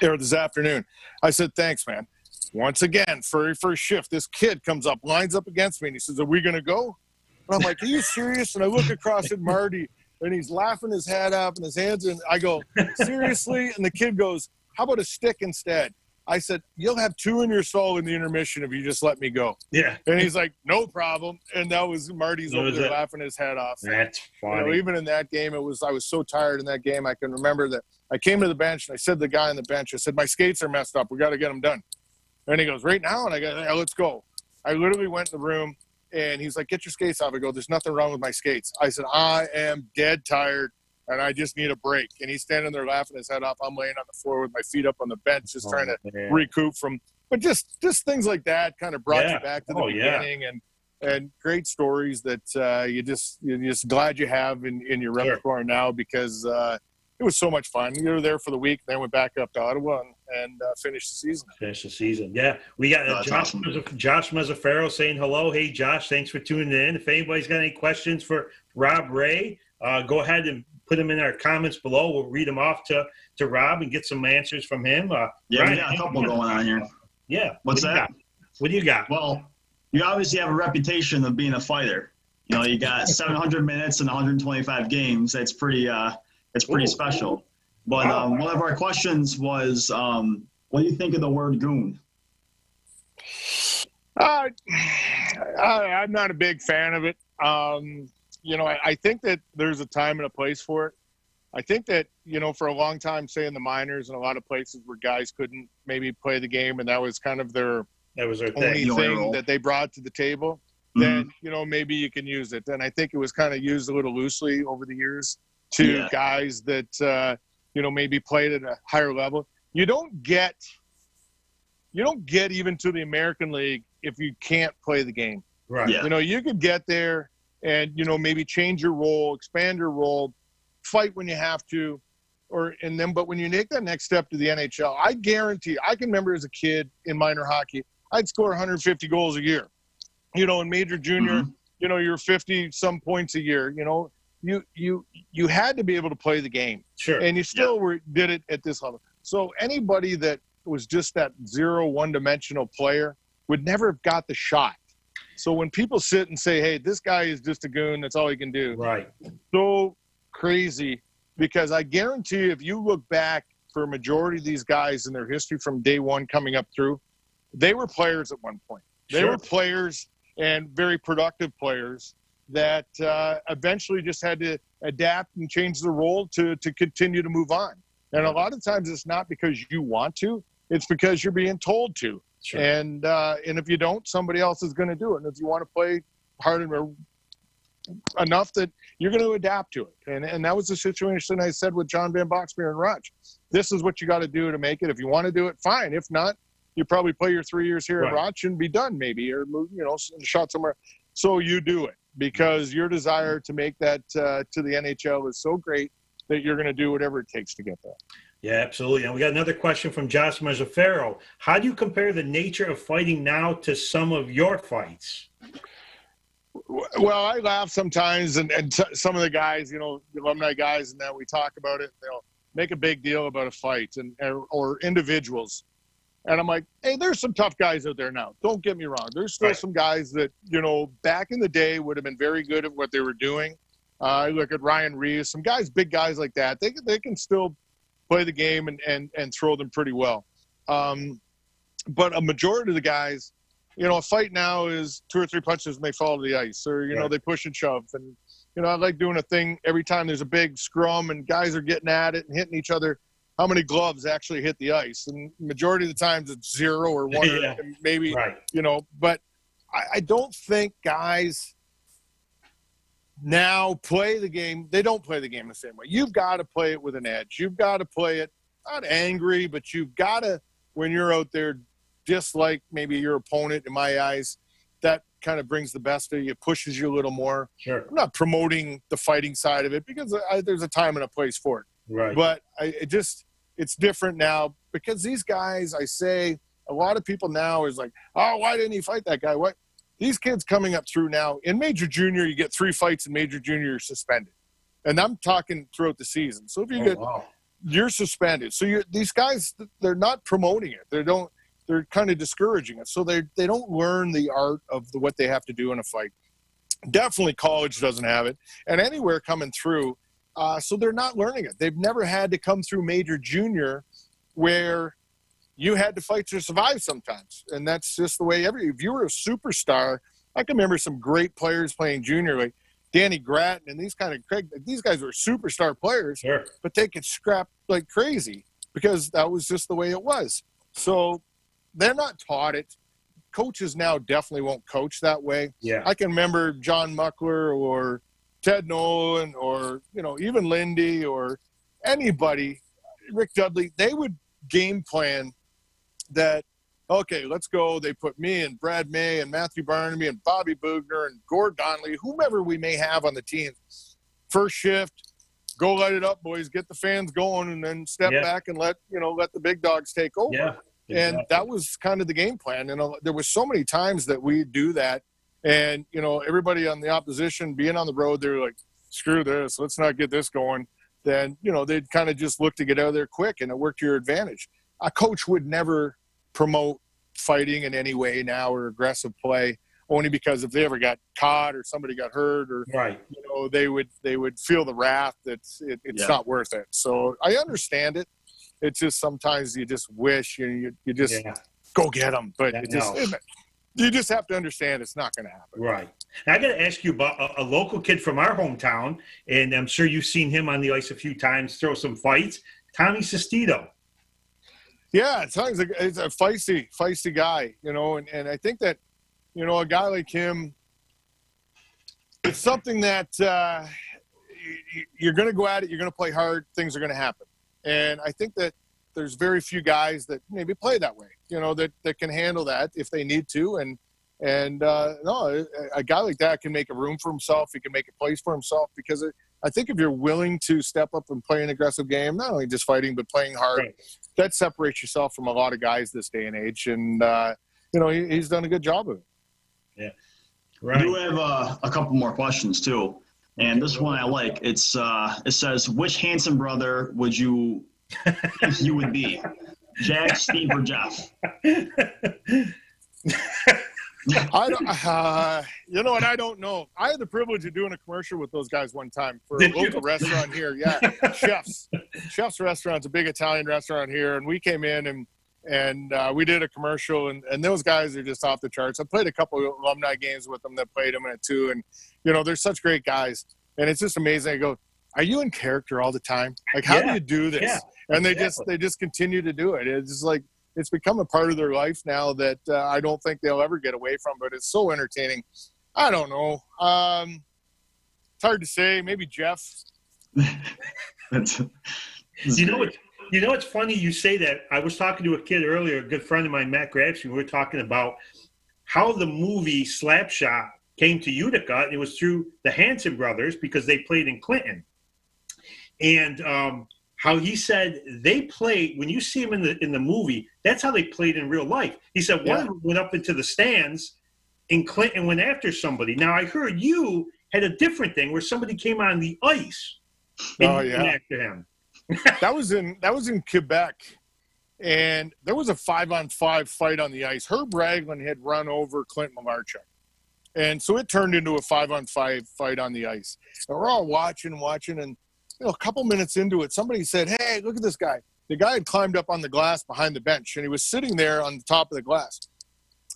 Speaker 3: or this afternoon. I said, thanks, man. Once again, very first shift, this kid comes up, lines up against me, and he says, are we going to go? And I'm like, are you serious? And I look across at Marty, and he's laughing his head up and his hands. And I go, seriously? And the kid goes, how about a stick instead? I said, you'll have 2 in your soul in the intermission if you just let me go. Yeah. And he's like, no problem. And that was Marty's over there laughing his head off.
Speaker 1: That's funny.
Speaker 3: Even in that game, I was so tired in that game. I can remember that I came to the bench and I said to the guy on the bench, I said, my skates are messed up. We got to get them done. And he goes, right now? And I go, yeah, let's go. I literally went in the room. And he's like, get your skates off. I go, there's nothing wrong with my skates. I said, I am dead tired, and I just need a break. And he's standing there laughing his head off. I'm laying on the floor with my feet up on the bench, just trying to recoup from. But just things like that kind of brought you back to the beginning, and great stories that you're just glad you have in your repertoire now because it was so much fun. You were there for the week, then went back up to Ottawa and finished the season.
Speaker 1: Yeah. We got Josh Mazzaferro saying hello. Hey, Josh, thanks for tuning in. If anybody's got any questions for Rob Ray, go ahead and put them in our comments below. We'll read them off to Rob and get some answers from him.
Speaker 2: Ryan, we got a couple going on here.
Speaker 1: Yeah.
Speaker 2: What's that?
Speaker 1: What do you got?
Speaker 2: Well, you obviously have a reputation of being a fighter. You got 700 minutes and 125 games. That's pretty special. But one of our questions was, What do you think of the word goon?
Speaker 3: I'm not a big fan of it. I think that there's a time and a place for it. I think that, for a long time, say in the minors and a lot of places where guys couldn't maybe play the game, and that was kind of their only thing that they brought to the table, then, maybe you can use it. And I think it was kind of used a little loosely over the years to guys that, maybe played at a higher level. You don't get even to the American League if you can't play the game.
Speaker 1: Right.
Speaker 2: Yeah.
Speaker 3: You could get there and, maybe change your role, expand your role, fight when you have to, but when you make that next step to the NHL, I guarantee, I can remember as a kid in minor hockey, I'd score 150 goals a year. In major junior, you're 50 some points a year. You had to be able to play the game.
Speaker 1: Sure.
Speaker 3: And you still did it at this level. So anybody that was just that one-dimensional player would never have got the shot. So when people sit and say, hey, this guy is just a goon, that's all he can do.
Speaker 1: Right.
Speaker 3: So crazy, because I guarantee you, if you look back for a majority of these guys in their history from day one coming up through, they were players at one point. They were players and very productive players that eventually just had to adapt and change the role to continue to move on. And a lot of times it's not because you want to, it's because you're being told to.
Speaker 1: Sure.
Speaker 3: And if you don't, somebody else is going to do it. And if you want to play hard enough that you're going to adapt to it. And that was the situation I said with John Van Boxmeer and Raj. This is what you got to do to make it. If you want to do it, fine. If not, you probably play your 3 years here at Raj and be done maybe, or move, shot somewhere. So you do it because your desire to make that to the NHL is so great that you're going to do whatever it takes to get there.
Speaker 1: Yeah, absolutely. And we got another question from Josh Mazzaferro. How do you compare the nature of fighting now to some of your fights?
Speaker 3: Well, I laugh sometimes, and some of the guys, the alumni guys, and that we talk about it, they'll make a big deal about a fight or individuals. And I'm like, hey, there's some tough guys out there now. Don't get me wrong. There's still some guys that, back in the day would have been very good at what they were doing. I look at Ryan Reeves, some guys, big guys like that. They can still play the game and throw them pretty well. But a majority of the guys, a fight now is 2 or 3 punches and they fall to the ice, or, they push and shove. And, I like doing a thing every time there's a big scrum and guys are getting at it and hitting each other. How many gloves actually hit the ice? And majority of the times it's 0 or 1, or maybe, but I don't think guys now play the game. They don't play the game the same way. You've got to play it with an edge. You've got to play it not angry, but you've got to, when you're out there, dislike maybe your opponent, in my eyes, that kind of brings the best of you, pushes you a little more.
Speaker 1: Sure.
Speaker 3: I'm not promoting the fighting side of it because there's a time and a place for it.
Speaker 1: Right.
Speaker 3: But it's different now because these guys, I say, a lot of people now is like, oh, why didn't he fight that guy? What? These kids coming up through now, in major junior, you get 3 fights in major junior, you're suspended. And I'm talking throughout the season. So if you you're suspended. So these guys, they're not promoting it. They're kind of discouraging it. So they don't learn the art of what they have to do in a fight. Definitely college doesn't have it. And anywhere coming through, so they're not learning it. They've never had to come through major junior where you had to fight to survive sometimes. And that's just the way if you were a superstar, I can remember some great players playing junior, like Danny Gratton and these guys were superstar players, but they could scrap like crazy because that was just the way it was. So they're not taught it. Coaches now definitely won't coach that way.
Speaker 1: Yeah.
Speaker 3: I can remember John Muckler or Ted Nolan or, even Lindy or anybody, Rick Dudley, they would game plan that, okay, let's go. They put me and Brad May and Matthew Barnaby and Bobby Bugner and Gord Donnelly, whomever we may have on the team. First shift, go light it up, boys. Get the fans going, and then step back and let the big dogs take over.
Speaker 1: Yeah, exactly.
Speaker 3: And that was kind of the game plan. And there was so many times that we do that. And, everybody on the opposition being on the road, they're like, screw this. Let's not get this going. Then, they'd kind of just look to get out of there quick, and it worked to your advantage. A coach would never promote fighting in any way now or aggressive play, only because if they ever got caught or somebody got hurt or, they would feel the wrath that it's not worth it. So I understand it. it's just sometimes you just wish you just go get them, but you just have to understand it's not going to happen.
Speaker 1: Right. Now, I got to ask you about a local kid from our hometown, and I'm sure you've seen him on the ice a few times throw some fights. Tommy Sestito.
Speaker 3: Yeah, it's a feisty guy, and I think that, a guy like him, it's something that you're going to go at it, you're going to play hard, things are going to happen. And I think that there's very few guys that maybe play that way, that can handle that if they need to. And a guy like that can make a room for himself. He can make a place for himself because I think if you're willing to step up and play an aggressive game, not only just fighting, but playing hard, right, that separates yourself from a lot of guys this day and age. And, he's done a good job of it.
Speaker 1: Yeah. Right.
Speaker 2: I do have a couple more questions too. And this one I like. It says, which Hanson brother would you think you would be? Jack, Steve, or Jeff?
Speaker 3: I don't. You know what? I don't know. I had the privilege of doing a commercial with those guys one time for a local restaurant here. Yeah, Chef's Restaurant's a big Italian restaurant here, and we came in and we did a commercial, and those guys are just off the charts. I played a couple of alumni games with them that played them in it too, and they're such great guys, and it's just amazing. I go, are you in character all the time? Like, how do you do this? Yeah, and they just continue to do it. It's just like, it's become a part of their life now that I don't think they'll ever get away from, but it's so entertaining. I don't know. It's hard to say. Maybe Jeff.
Speaker 2: That's
Speaker 1: it's funny you say that. I was talking to a kid earlier, a good friend of mine, Matt Grabsky. We were talking about how the movie Slapshot came to Utica, and it was through the Hanson brothers because they played in Clinton. And how he said they played, when you see them in the movie, that's how they played in real life. He said one of them went up into the stands in Clinton, went after somebody. Now, I heard you had a different thing where somebody came on the ice and went after him.
Speaker 3: That was in Quebec, and there was a 5-on-5 fight on the ice. Herb Ragland had run over Clint Malarchuk, and so it turned into a 5-on-5 fight on the ice. And we're all watching, and a couple minutes into it, somebody said, "Hey, look at this guy." The guy had climbed up on the glass behind the bench, and he was sitting there on the top of the glass.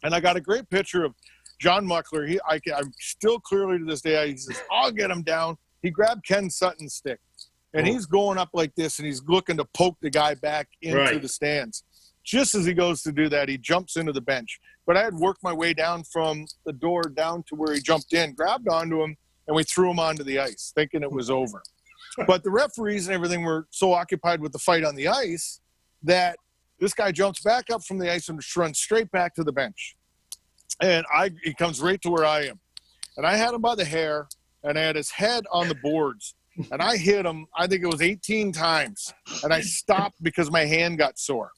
Speaker 3: And I got a great picture of John Muckler. I'm still clearly to this day, he says, "I'll get him down." He grabbed Ken Sutton's stick, and he's going up like this, and he's looking to poke the guy back into the stands. Just as he goes to do that, he jumps into the bench. But I had worked my way down from the door down to where he jumped in, grabbed onto him, and we threw him onto the ice, thinking it was over. But the referees and everything were so occupied with the fight on the ice that this guy jumps back up from the ice and runs straight back to the bench. And he comes right to where I am. And I had him by the hair, and I had his head on the boards. And I hit him, I think it was 18 times. And I stopped because my hand got sore.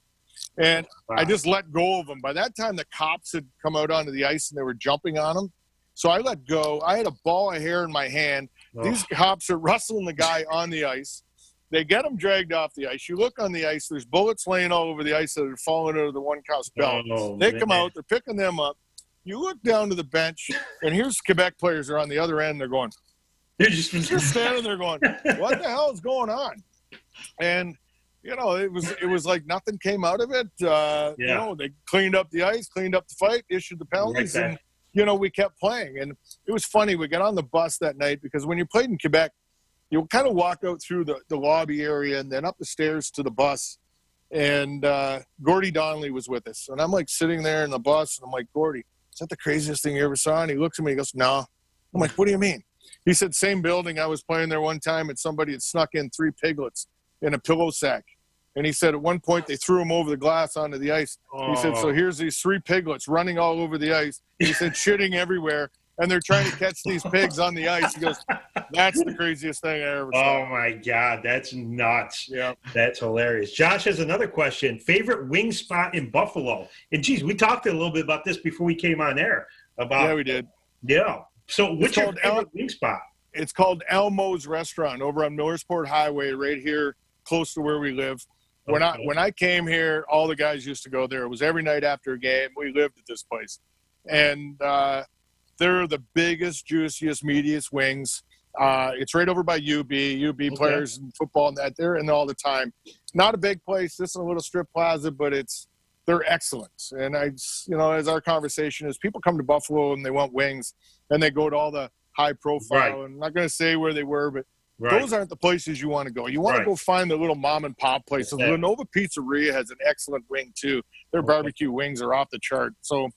Speaker 3: And I just let go of him. By that time, the cops had come out onto the ice, and they were jumping on him. So I let go. I had a ball of hair in my hand. These cops are wrestling the guy on the ice. They get him dragged off the ice. You look on the ice, there's bullets laying all over the ice that are falling out of the one cop's belt. They come out, they're picking them up. You look down to the bench, and here's Quebec players are on the other end. They're going, they're just standing there going, what the hell is going on? And, it was like nothing came out of it. They cleaned up the ice, cleaned up the fight, issued the penalties, and we kept playing. And it was funny. We got on the bus that night because when you played in Quebec, you kind of walk out through the lobby area and then up the stairs to the bus. And Gordy Donnelly was with us. And I'm like sitting there in the bus, and I'm like, "Gordy, is that the craziest thing you ever saw?" And he looks at me and goes, "No." I'm like, "What do you mean?" He said, "Same building. I was playing there one time, and somebody had snuck in 3 piglets in a pillow sack." And he said at one point they threw him over the glass onto the ice. He said, "So here's these 3 piglets running all over the ice." He said, "Shitting everywhere. And they're trying to catch these pigs on the ice." He goes, "That's the craziest thing I ever saw."
Speaker 1: Oh, my God. That's nuts.
Speaker 3: Yeah.
Speaker 1: That's hilarious. Josh has another question. Favorite wing spot in Buffalo? And, geez, we talked a little bit about this before we came on air.
Speaker 3: Yeah, we did.
Speaker 1: Yeah. So what's your favorite wing spot?
Speaker 3: It's called Elmo's Restaurant over on Millersport Highway right here close to where we live. When I came here, all the guys used to go there. It was every night after a game. We lived at this place. And they're the biggest, juiciest, meatiest wings. It's right over by UB. UB players in football and that, they're in all the time. Not a big place. This is a little strip plaza, but they're excellent. And as our conversation is, people come to Buffalo and they want wings, and they go to all the high profile.
Speaker 1: Right.
Speaker 3: I'm not going to say where they were, but
Speaker 1: Right.
Speaker 3: those aren't the places you want to go. You want to go find the little mom and pop places.
Speaker 1: Yeah.
Speaker 3: Lenova Pizzeria has an excellent wing too. Their barbecue wings are off the chart. So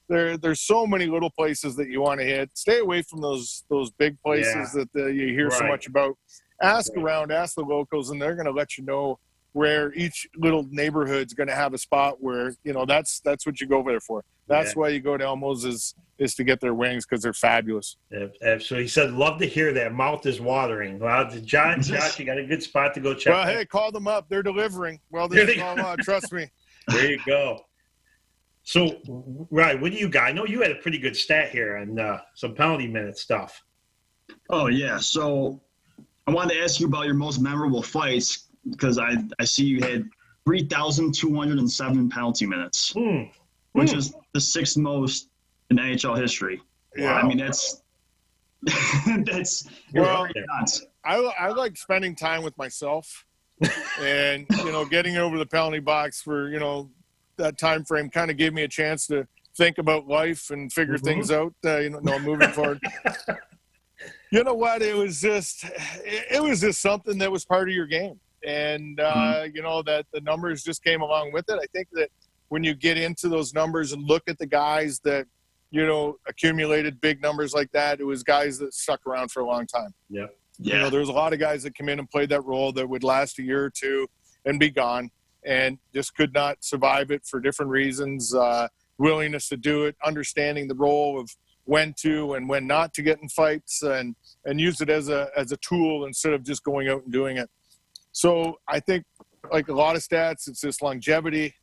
Speaker 3: there's so many little places that you want to hit. Stay away from those big places that you hear so much about. Ask around, ask the locals, and they're going to let you know where each little neighborhood's going to have a spot where, that's what you go there for. That's why you go to Elmo's is to get their wings, because they're fabulous.
Speaker 1: So he said, love to hear that. Mouth is watering. Well, Josh, you got a good spot to go check.
Speaker 3: Well, hey, call them up. They're delivering. Well, trust me.
Speaker 1: There you go. So, right, what do you got? I know you had a pretty good stat here on some penalty minute stuff.
Speaker 2: Oh, yeah. So I wanted to ask you about your most memorable fights, because I see you had 3,207 penalty minutes, which is the sixth most in NHL history.
Speaker 3: Yeah.
Speaker 2: I mean, that's nuts.
Speaker 3: I like spending time with myself and, getting over the penalty box for, that time frame kind of gave me a chance to think about life and figure things out, moving forward. You know what? It was just something that was part of your game. And, that the numbers just came along with it. I think that when you get into those numbers and look at the guys that, accumulated big numbers like that, it was guys that stuck around for a long time.
Speaker 1: Yeah.
Speaker 2: Yeah.
Speaker 3: There's a lot of guys that come in and played that role that would last a year or two and be gone, and just could not survive it for different reasons. Willingness to do it, understanding the role of when to and when not to get in fights, and use it as a tool instead of just going out and doing it. So I think, like a lot of stats, it's this longevity.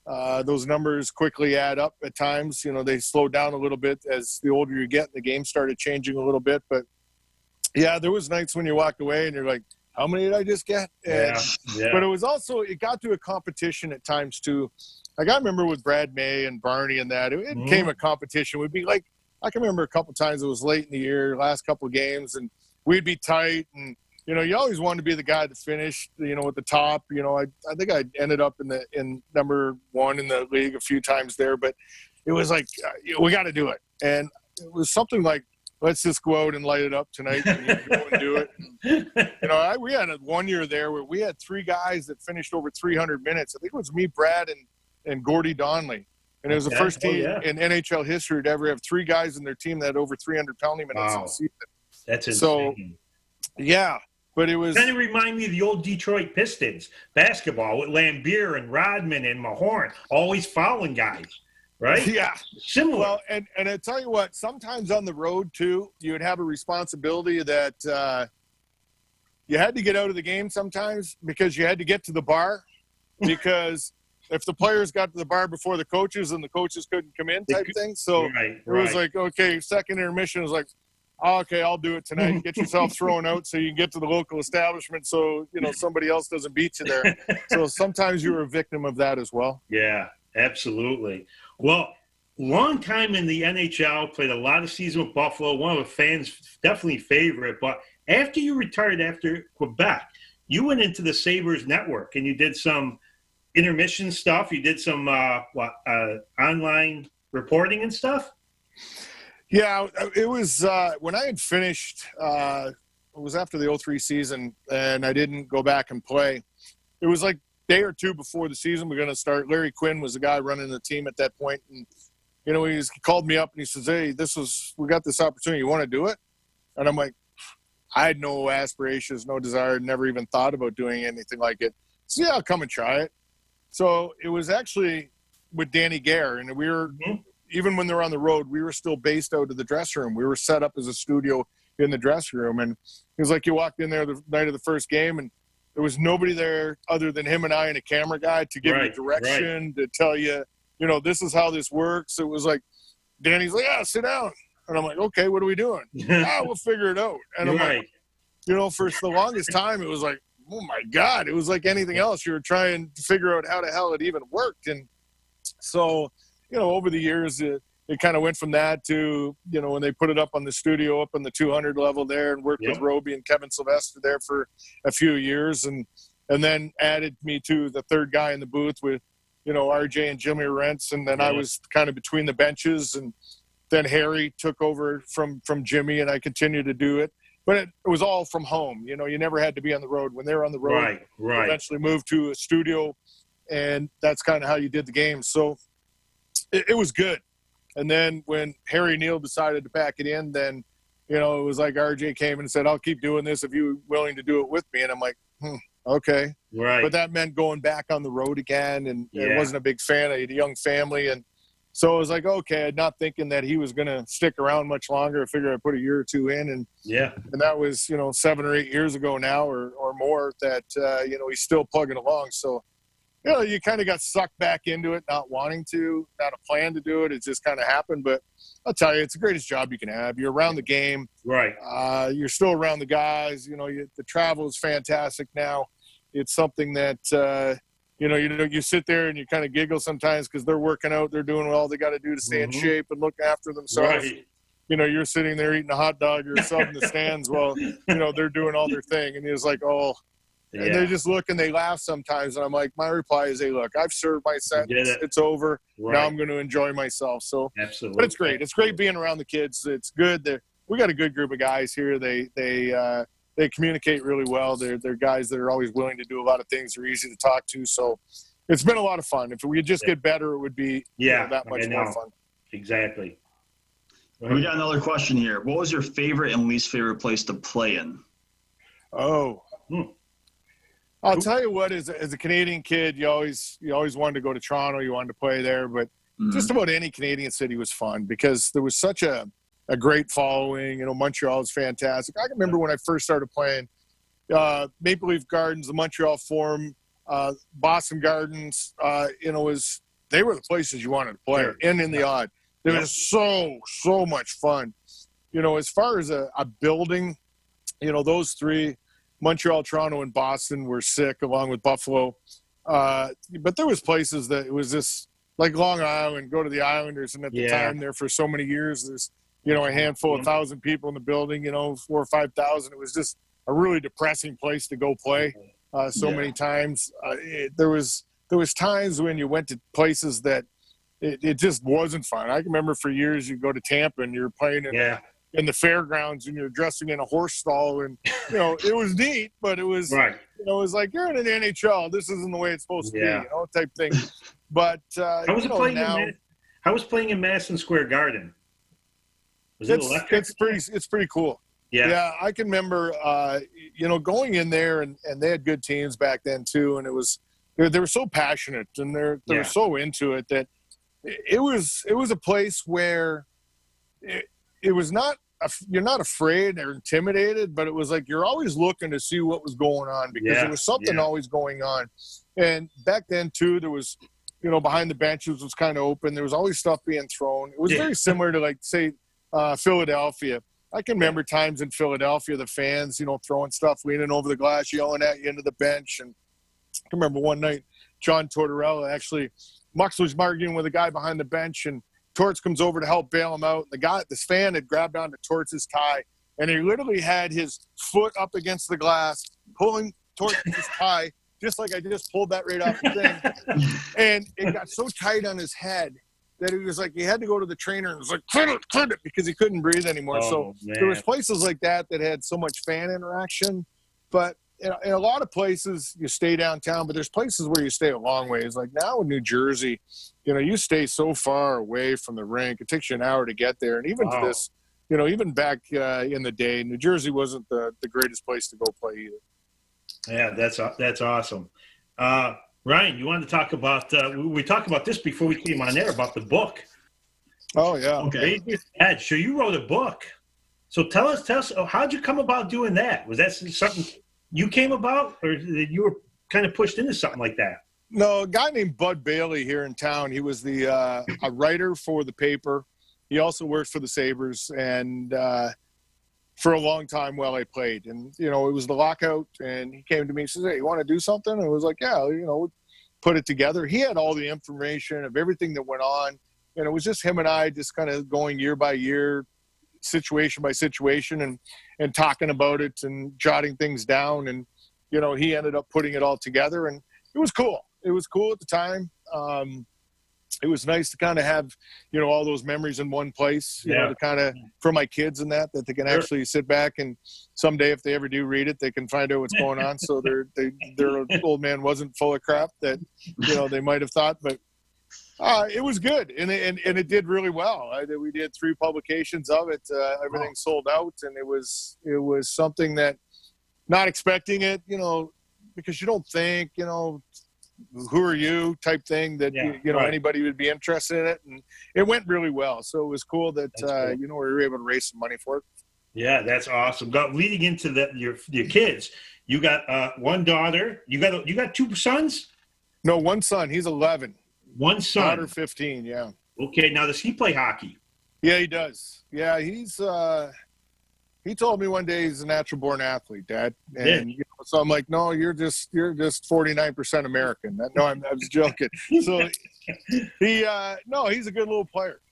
Speaker 3: Those numbers quickly add up at times. They slow down a little bit as the older you get. The game started changing a little bit. But, yeah, there was nights when you walked away and you're like, how many did I just get?
Speaker 1: Yeah.
Speaker 3: But it got to a competition at times, too. Like, I remember with Brad May and Barney and that, it became a competition. We'd be like, I can remember a couple times it was late in the year, last couple of games, and we'd be tight. And, you always wanted to be the guy that finished, at the top. I think I ended up in number one in the league a few times there, but it was like, we got to do it. And it was something like, let's just go out and light it up tonight and go and do it. And, we had 1 year there where we had three guys that finished over 300 minutes. I think it was me, Brad, and Gordy Donnelly. And it was the first team in NHL history to ever have three guys in their team that had over 300 penalty minutes in the season.
Speaker 1: That's insane.
Speaker 3: So, yeah. But it was
Speaker 1: kind of remind me of the old Detroit Pistons basketball with Lambier and Rodman and Mahorn, always fouling guys, right?
Speaker 3: Yeah.
Speaker 1: Similar.
Speaker 3: Well, and I tell you what, sometimes on the road, too, you would have a responsibility that you had to get out of the game sometimes because you had to get to the bar, because if the players got to the bar before the coaches and the coaches couldn't come in type thing. So it was like, okay, second intermission was like, oh, okay, I'll do it tonight. Get yourself thrown out so you can get to the local establishment so, somebody else doesn't beat you there. So sometimes you were a victim of that as well.
Speaker 1: Yeah, absolutely. Well, long time in the NHL, played a lot of season with Buffalo, one of the fans' definitely favorite. But after you retired after Quebec, you went into the Sabres Network and you did some intermission stuff. You did some online reporting and stuff.
Speaker 3: Yeah, it was when I had finished, it was after the 2003 season, and I didn't go back and play. It was like day or two before the season we're going to start. Larry Quinn was the guy running the team at that point, and, he called me up and he says, hey, we got this opportunity. You want to do it? And I'm like, I had no aspirations, no desire, never even thought about doing anything like it. So, yeah, I'll come and try it. So it was actually with Danny Gare, and we were even when they were on the road, we were still based out of the dressing room. We were set up as a studio in the dressing room. And it was like you walked in there the night of the first game, and there was nobody there other than him and I and a camera guy to give you direction, to tell you, this is how this works. It was like, Danny's like, sit down. And I'm like, okay, what are we doing? We'll figure it out. And I'm like, for the longest time, it was like, oh, my God. It was like anything else. You were trying to figure out how the hell it even worked. And so, over the years, it kind of went from that to, when they put it up on the studio up on the 200 level there, and worked with Roby and Kevin Sylvester there for a few years, and then added me to the third guy in the booth with, RJ and Jimmy Rents. And then I was kind of between the benches, and then Harry took over from Jimmy, and I continued to do it. But it was all from home. You never had to be on the road. When they were on the road,
Speaker 1: right.
Speaker 3: Eventually moved to a studio, and that's kind of how you did the game. So it was good. And then when Harry Neal decided to pack it in, then, it was like RJ came and said, I'll keep doing this if you're willing to do it with me. And I'm like, okay.
Speaker 1: Right.
Speaker 3: But that meant going back on the road again, and I wasn't a big fan. I had a young family. And so I was like, okay, not thinking that he was going to stick around much longer. I figured I'd put a year or two in. And that was, 7 or 8 years ago now or more that, he's still plugging along. So, you kind of got sucked back into it, not wanting to, not a plan to do it. It just kind of happened. But I'll tell you, it's the greatest job you can have. You're around the game.
Speaker 1: Right.
Speaker 3: You're still around the guys. The travel is fantastic now. It's something that, you sit there and you kind of giggle sometimes because they're working out. They're doing all they got to do to stay in shape and look after themselves.
Speaker 1: Right.
Speaker 3: You're sitting there eating a hot dog or something in the stands while, they're doing all their thing. And it's like, oh. And they just look and they laugh sometimes. And I'm like, my reply is, hey, look, I've served my sentence. It's over.
Speaker 1: Right.
Speaker 3: Now I'm going to enjoy myself. So,
Speaker 1: absolutely.
Speaker 3: But it's great. It's great being around the kids. It's good. We got a good group of guys here. They communicate really well. They're guys that are always willing to do a lot of things. They're easy to talk to. So it's been a lot of fun. If we could just get better, it would be that much more fun.
Speaker 1: Exactly.
Speaker 2: We got another question here. What was your favorite and least favorite place to play in?
Speaker 3: Oh. I'll tell you what, as a Canadian kid, you always wanted to go to Toronto. You wanted to play there, but just about any Canadian city was fun because there was such a great following. Montreal is fantastic. I can remember when I first started playing Maple Leaf Gardens, the Montreal Forum, Boston Gardens. They were the places you wanted to play, and in the odd. It was so much fun. As far as a building, those three, Montreal, Toronto, and Boston were sick, along with Buffalo. But there was places that it was just like Long Island, go to the Islanders, and at the time there for so many years, there's a handful of 1,000 people in the building, 4,000 or 5,000. It was just a really depressing place to go play. Many times, there was times when you went to places that it just wasn't fun. I can remember for years you go to Tampa and you're playing in the fairgrounds and you're dressing in a horse stall, and it was neat, but it was it was like you're in an NHL. This isn't the way it's supposed to be, type thing. But
Speaker 1: I was playing in Madison Square Garden. Was it electric?
Speaker 3: It's pretty cool. Yeah, I can remember going in there, and they had good teams back then too, and it was they were so passionate and they were so into it that it was a place where it was not. You're not afraid or intimidated, but it was like you're always looking to see what was going on because there was something always going on. And back then too, there was, behind the benches was kind of open. There was always stuff being thrown. It was very similar to, like, say, Philadelphia. I can remember times in Philadelphia, the fans, throwing stuff, leaning over the glass, yelling at you into the bench. And I can remember one night, John Tortorella, actually, Mux was arguing with a guy behind the bench, and Torts comes over to help bail him out. This fan had grabbed onto Torts' tie, and he literally had his foot up against the glass, pulling Torts' tie, just like I just pulled that right off the thing. And it got so tight on his head that he was like, he had to go to the trainer and was like, clear it, because he couldn't breathe anymore. There was places like that had so much fan interaction. But in a lot of places, you stay downtown, but there's places where you stay a long ways. Like now in New Jersey, you stay so far away from the rink. It takes you an hour to get there. And even to this, even back in the day, New Jersey wasn't the greatest place to go play either.
Speaker 1: Yeah, that's awesome. Ryan, you wanted to talk about we talked about this before we came on air about the book.
Speaker 3: Oh, yeah.
Speaker 1: Okay. So you wrote a book. So tell us, how'd you come about doing that? Was that something you came about, or that you were kind of pushed into something like that?
Speaker 3: No, a guy named Bud Bailey here in town. He was a writer for the paper. He also worked for the Sabres, and for a long time while I played. And, it was the lockout, and he came to me and says, hey, you want to do something? And I was like, yeah, put it together. He had all the information of everything that went on And it was just him and I just kind of going year by year, situation by situation, and talking about it and jotting things down. And, you know, he ended up putting it all together, and it was cool. It was cool at the time. It was nice to kind of have, you know, all those memories in one place, you know, to kind of, for my kids and that they can actually sit back and someday, if they ever do read it, they can find out what's going on. So their old man wasn't full of crap that, you know, they might have thought, but it was good. And it did really well. We did 3 publications of it. Everything sold out, and it was something that, not expecting it, you know, because you don't think, you know, who are you type thing that, you know, anybody would be interested in it. And it went really well. So it was cool that, cool. You know, we were able to raise some money for it. Yeah, that's awesome. Leading into your kids, you got one daughter. You got 2 sons? No, 1 son. He's 11. 1 son. Daughter 15, yeah. Okay, now does he play hockey? Yeah, he does. Yeah, he told me one day he's a natural born athlete, Dad. And you know, so I'm like, no, you're just 49% American. No, I was joking. So he's a good little player.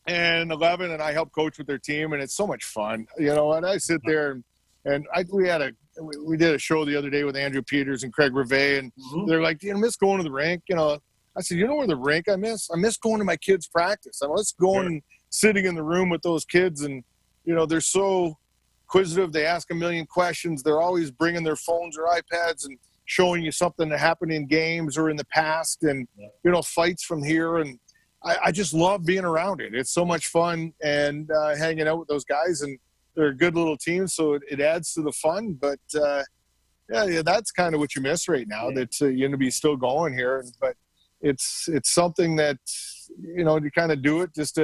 Speaker 3: And 11, and I help coach with their team, and it's so much fun, you know. And I sit there and we did a show the other day with Andrew Peters and Craig Rivet, and they're like, do you miss going to the rink? You know, I said, you know where the rink I miss? I miss going to my kids' practice. I miss going and sitting in the room with those kids, and you know, they're so inquisitive. They ask a million questions. They're always bringing their phones or iPads and showing you something that happened in games or in the past, and, you know, fights from here. And I just love being around it. It's so much fun, and hanging out with those guys, and they're a good little team. So it adds to the fun. But, that's kind of what you miss right now, that you're going to be still going here. But it's something that, you know, you kind of do it just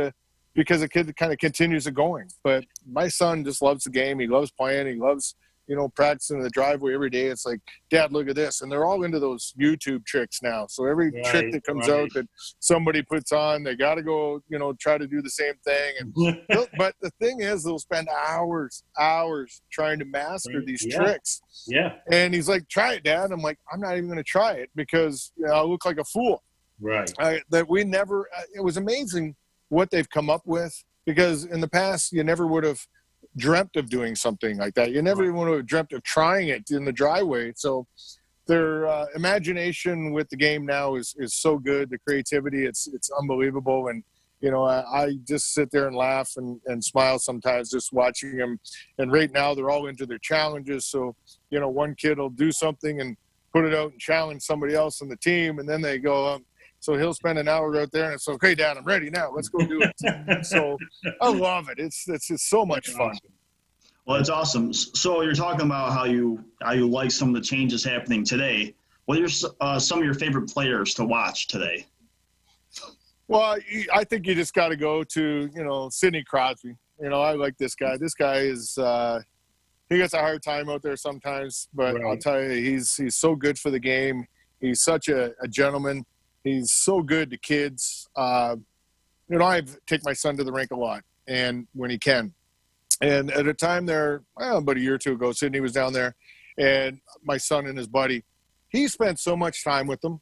Speaker 3: because the kid kind of continues it going. But my son just loves the game. He loves playing. He loves, you know, practicing in the driveway every day. It's like, Dad, look at this. And they're all into those YouTube tricks now. So every trick that comes out that somebody puts on, they got to go, you know, try to do the same thing. And but the thing is, they'll spend hours trying to master these tricks. Yeah. And he's like, try it, Dad. I'm like, I'm not even going to try it because, you know, I look like a fool. Right. That we never – it was amazing what they've come up with, because in the past you never would have dreamt of doing something like that. You never even would have dreamt of trying it in the driveway. So their imagination with the game now is so good. The creativity, it's unbelievable. And, you know, I just sit there and laugh and smile sometimes just watching them. And right now they're all into their challenges. So, you know, one kid will do something and put it out and challenge somebody else on the team, and then they go so he'll spend an hour out there, and it's okay, Dad, I'm ready now. Let's go do it. So I love it. It's just so much fun.
Speaker 2: Well, it's awesome. So you're talking about how you like some of the changes happening today. What are some of your favorite players to watch today?
Speaker 3: Well, I think you just got to go to, you know, Sidney Crosby. You know, I like this guy. This guy is he gets a hard time out there sometimes, but I'll tell you, he's so good for the game. He's such a gentleman. He's so good to kids. You know, I take my son to the rink a lot, and when he can. And at a time there, about a year or two ago, Sidney was down there, and my son and his buddy, he spent so much time with them,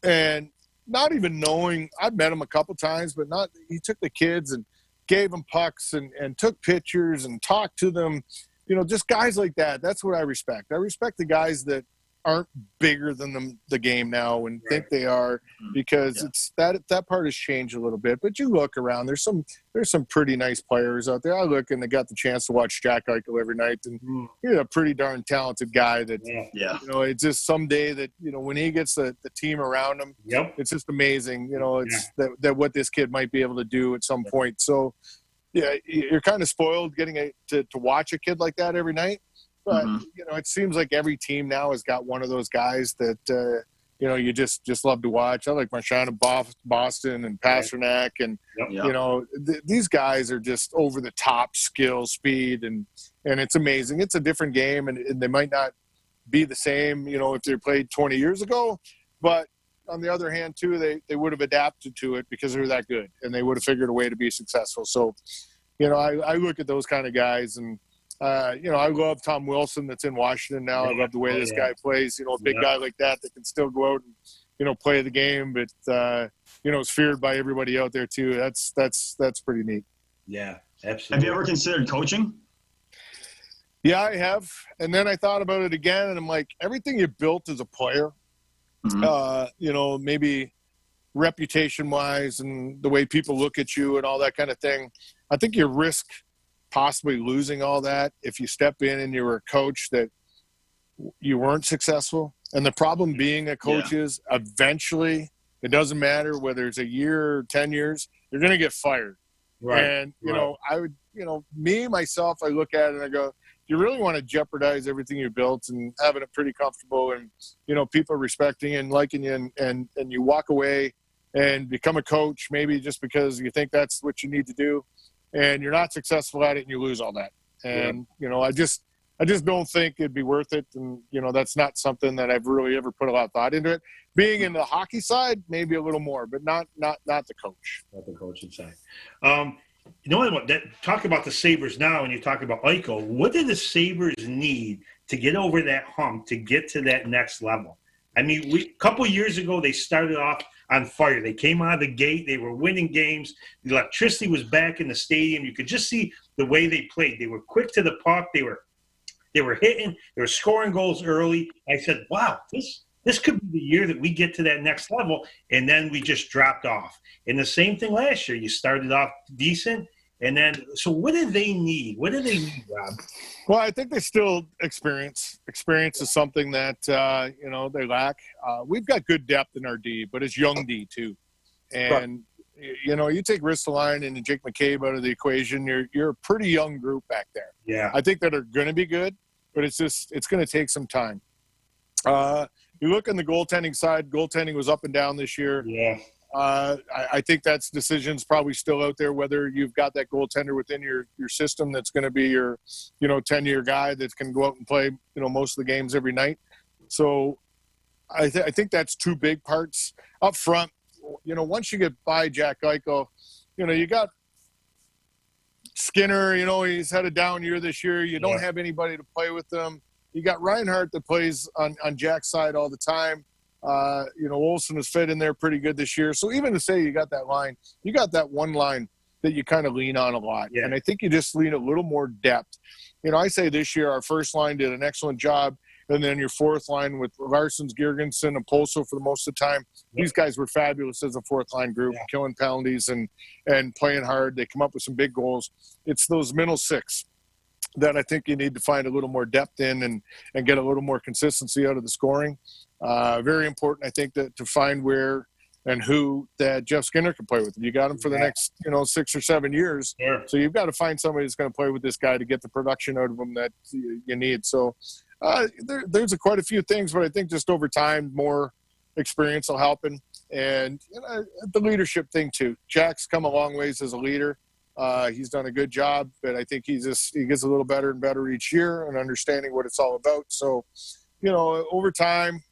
Speaker 3: and not even knowing. I've met him a couple times, but he took the kids and gave them pucks and took pictures and talked to them. You know, just guys like that. That's what I respect. I respect the guys that aren't bigger than the game now and think they are, because it's that part has changed a little bit. But you look around, there's some pretty nice players out there. I look, and I got the chance to watch Jack Eichel every night, and he's a pretty darn talented guy that you know, it's just someday that, you know, when he gets the team around him, it's just amazing, you know. It's that what this kid might be able to do at some point. So yeah, you're kind of spoiled getting to watch a kid like that every night. But, you know, it seems like every team now has got one of those guys that, you know, you just love to watch. I like Marchand of Boston and Pasternak. And, you know, these guys are just over the top skill, speed, and it's amazing. It's a different game, and they might not be the same, you know, if they played 20 years ago. But on the other hand, too, they would have adapted to it because they were that good, and they would have figured a way to be successful. So, you know, I look at those kind of guys, and you know, I love Tom Wilson that's in Washington now. I love the way this guy plays. You know, a big guy like that can still go out and play the game, but is feared by everybody out there too. That's pretty neat.
Speaker 1: Yeah, absolutely.
Speaker 2: Have you ever considered coaching?
Speaker 3: Yeah, I have. And then I thought about it again, and I'm like, everything you built as a player, maybe reputation-wise and the way people look at you and all that kind of thing, I think you risk possibly losing all that if you step in and you were a coach that you weren't successful. And the problem being a coach is eventually, it doesn't matter whether it's a year or 10 years, you're going to get fired.
Speaker 1: Right.
Speaker 3: And, I would, myself, I look at it and I go, you really want to jeopardize everything you built and having it pretty comfortable and, people respecting and liking you and you walk away and become a coach, maybe just because you think that's what you need to do and you're not successful at it and you lose all that. And, I just don't think it'd be worth it. And, that's not something that I've really ever put a lot of thought into it. Being in the hockey side, maybe a little more, but not the coach.
Speaker 1: Not the coaching side. Talk about the Sabres now, and you talk about Eichel. What do the Sabres need to get over that hump, to get to that next level? I mean, a couple years ago, they started off on fire. They came out of the gate. They were winning games. The electricity was back in the stadium. You could just see the way they played. They were quick to the puck. They were hitting. They were scoring goals early. I said, wow, this could be the year that we get to that next level, and then we just dropped off. And the same thing last year. You started off decent, and then – so what do they need? What do they need, Rob?
Speaker 3: Well, I think they still experience. Experience is something that, they lack. We've got good depth in our D, but it's young D too. And, you take Ristolainen and Jake McCabe out of the equation, you're a pretty young group back there.
Speaker 1: Yeah.
Speaker 3: I think that are going to be good, but it's going to take some time. You look on the goaltending side, goaltending was up and down this year.
Speaker 1: Yeah.
Speaker 3: I think that's decisions probably still out there, whether you've got that goaltender within your system that's going to be your, 10-year guy that can go out and play, most of the games every night. So I think that's two big parts. Up front, once you get by Jack Eichel, you got Skinner, he's had a down year this year. You don't have anybody to play with them. You got Reinhart that plays on Jack's side all the time. Olsen has fit in there pretty good this year. So even to say you got that line, you got that one line that you kind of lean on a lot. Yeah. And I think you just lean a little more depth. I say this year our first line did an excellent job. And then your fourth line with Larsons, Girgensson, and Polso for the most of the time. These guys were fabulous as a fourth-line group, killing penalties and playing hard. They come up with some big goals. It's those middle six that I think you need to find a little more depth in and get a little more consistency out of the scoring. Very important, I think, to find where and who that Jeff Skinner can play with. You got him for the next, 6 or 7 years. Yeah. So you've got to find somebody that's going to play with this guy to get the production out of him that you need. So there's quite a few things, but I think just over time, more experience will help him. And the leadership thing too. Jack's come a long ways as a leader. He's done a good job, but I think he gets a little better and better each year and understanding what it's all about. So, over time,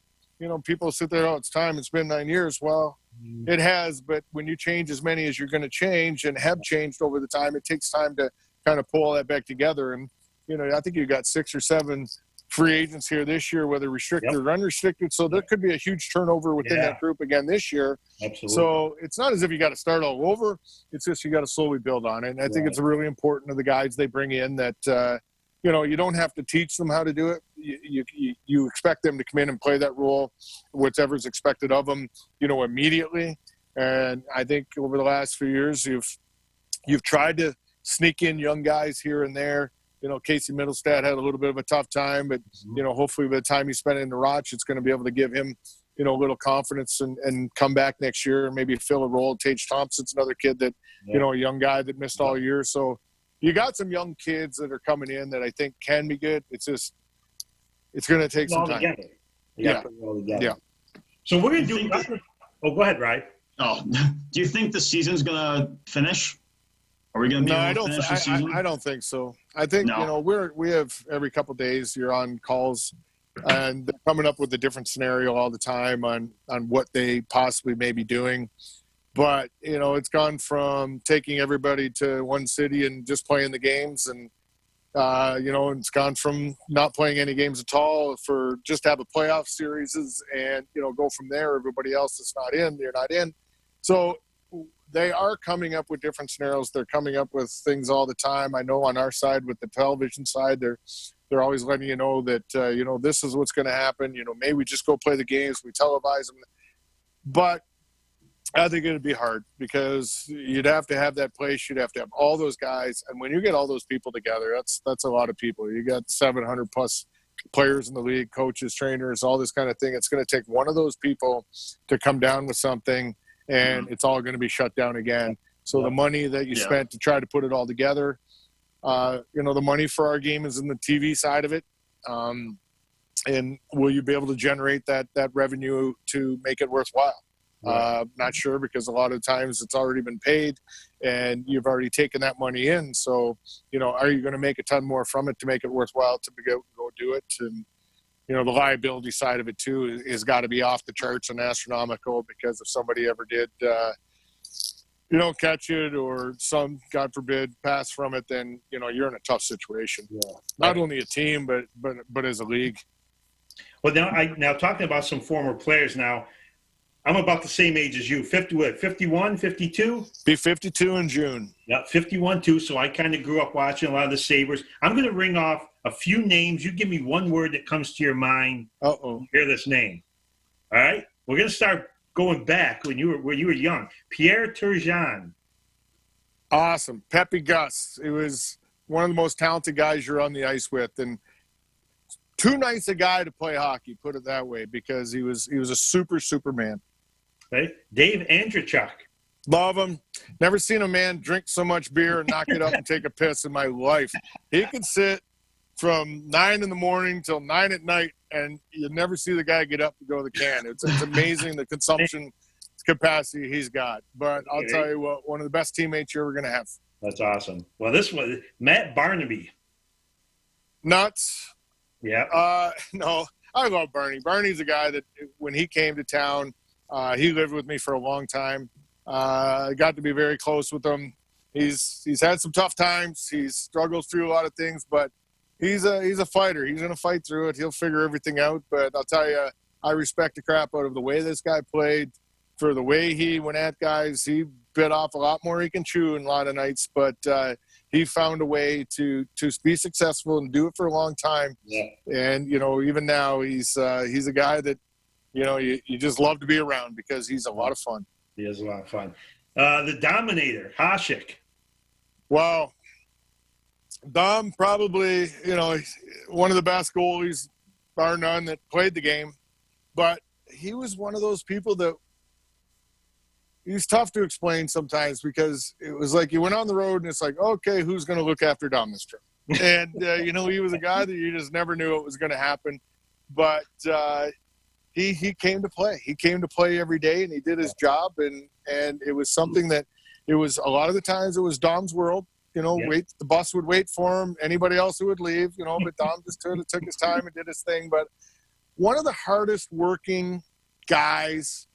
Speaker 3: people sit there, it's time. It's been 9 years. Well, it has, but when you change as many as you're going to change and have changed over the time, it takes time to kind of pull all that back together. And, I think you've got 6 or 7 free agents here this year, whether restricted or unrestricted. So there could be a huge turnover within that group again this year.
Speaker 1: Absolutely.
Speaker 3: So it's not as if you got to start all over. It's just you got to slowly build on it. And I think it's really important to the guys they bring in that, you don't have to teach them how to do it. You expect them to come in and play that role, whatever's expected of them, immediately. And I think over the last few years, you've tried to sneak in young guys here and there. Casey Middlestad had a little bit of a tough time, but, hopefully by the time he spent it in the Roch, it's going to be able to give him, a little confidence and come back next year and maybe fill a role. Tage Thompson's another kid that, a young guy that missed all year. So you got some young kids that are coming in that I think can be good. It's just, it's going to take some time.
Speaker 1: Yeah. So we're going to do – go ahead, Ryan.
Speaker 2: Oh, do you think the season's going to finish? Are we going to be able to finish the season?
Speaker 3: I don't think so. I think, we have every couple of days you're on calls and they're coming up with a different scenario all the time on what they possibly may be doing. But, it's gone from taking everybody to one city and just playing the games and And it's gone from not playing any games at all for just to have a playoff series and, go from there. Everybody else that's not in, they're not in. So they are coming up with different scenarios. They're coming up with things all the time. I know on our side with the television side, they're always letting you know that, this is what's going to happen. Maybe we just go play the games. We televise them. But I think it'd be hard because you'd have to have that place. You'd have to have all those guys. And when you get all those people together, that's a lot of people. You got 700 plus players in the league, coaches, trainers, all this kind of thing. It's going to take one of those people to come down with something, and it's all going to be shut down again. So the money that you spent to try to put it all together, the money for our game is in the TV side of it. And will you be able to generate that revenue to make it worthwhile? Not sure, because a lot of times it's already been paid and you've already taken that money in. So, are you going to make a ton more from it to make it worthwhile to go do it? And, the liability side of it too is got to be off the charts and astronomical, because if somebody ever did, catch it or some, God forbid, pass from it, then, you're in a tough situation. Yeah. Not only a team, but as a league.
Speaker 1: Well, now talking about some former players now, I'm about the same age as you. 51, 52?
Speaker 3: Be 52 in June.
Speaker 1: Yeah, 51 too. So I kind of grew up watching a lot of the Sabres. I'm going to ring off a few names. You give me one word that comes to your mind. Hear this name. All right? We're going to start going back when you were young. Pierre Turgeon.
Speaker 3: Awesome. Peppy Gus. It was one of the most talented guys you're on the ice with, and too nice a guy to play hockey, put it that way, because he was a superman.
Speaker 1: Okay. Dave Andrechuk.
Speaker 3: Love him. Never seen a man drink so much beer and knock it up and take a piss in my life. He could sit from 9 in the morning till 9 at night, and you never see the guy get up to go to the can. It's amazing the consumption capacity he's got. But I'll tell you what, one of the best teammates you're ever going to have.
Speaker 1: That's awesome. Well, this was Matt Barnaby.
Speaker 3: Nuts.
Speaker 1: Yeah.
Speaker 3: No, I love Bernie. Bernie's a guy that when he came to town, he lived with me for a long time. I got to be very close with him. He's had some tough times. He's struggled through a lot of things, but he's a fighter. He's going to fight through it. He'll figure everything out. But I'll tell you, I respect the crap out of the way this guy played, for the way he went at guys. He bit off a lot more he can chew in a lot of nights, but he found a way to be successful and do it for a long time. Yeah. And, even now he's a guy that, you just love to be around, because he's a lot of fun.
Speaker 1: He is a lot of fun. The Dominator, Hasek.
Speaker 3: Well, Dom probably, one of the best goalies, bar none, that played the game. But he was one of those people that he's tough to explain sometimes, because it was like you went on the road and it's like, okay, who's going to look after Dom this trip? And, he was a guy that you just never knew what was going to happen. But he came to play. He came to play every day, and he did his job. And it was something that it was a lot of the times it was Dom's world. The bus would wait for him. Anybody else who would leave, but Dom just took his time and did his thing. But one of the hardest working guys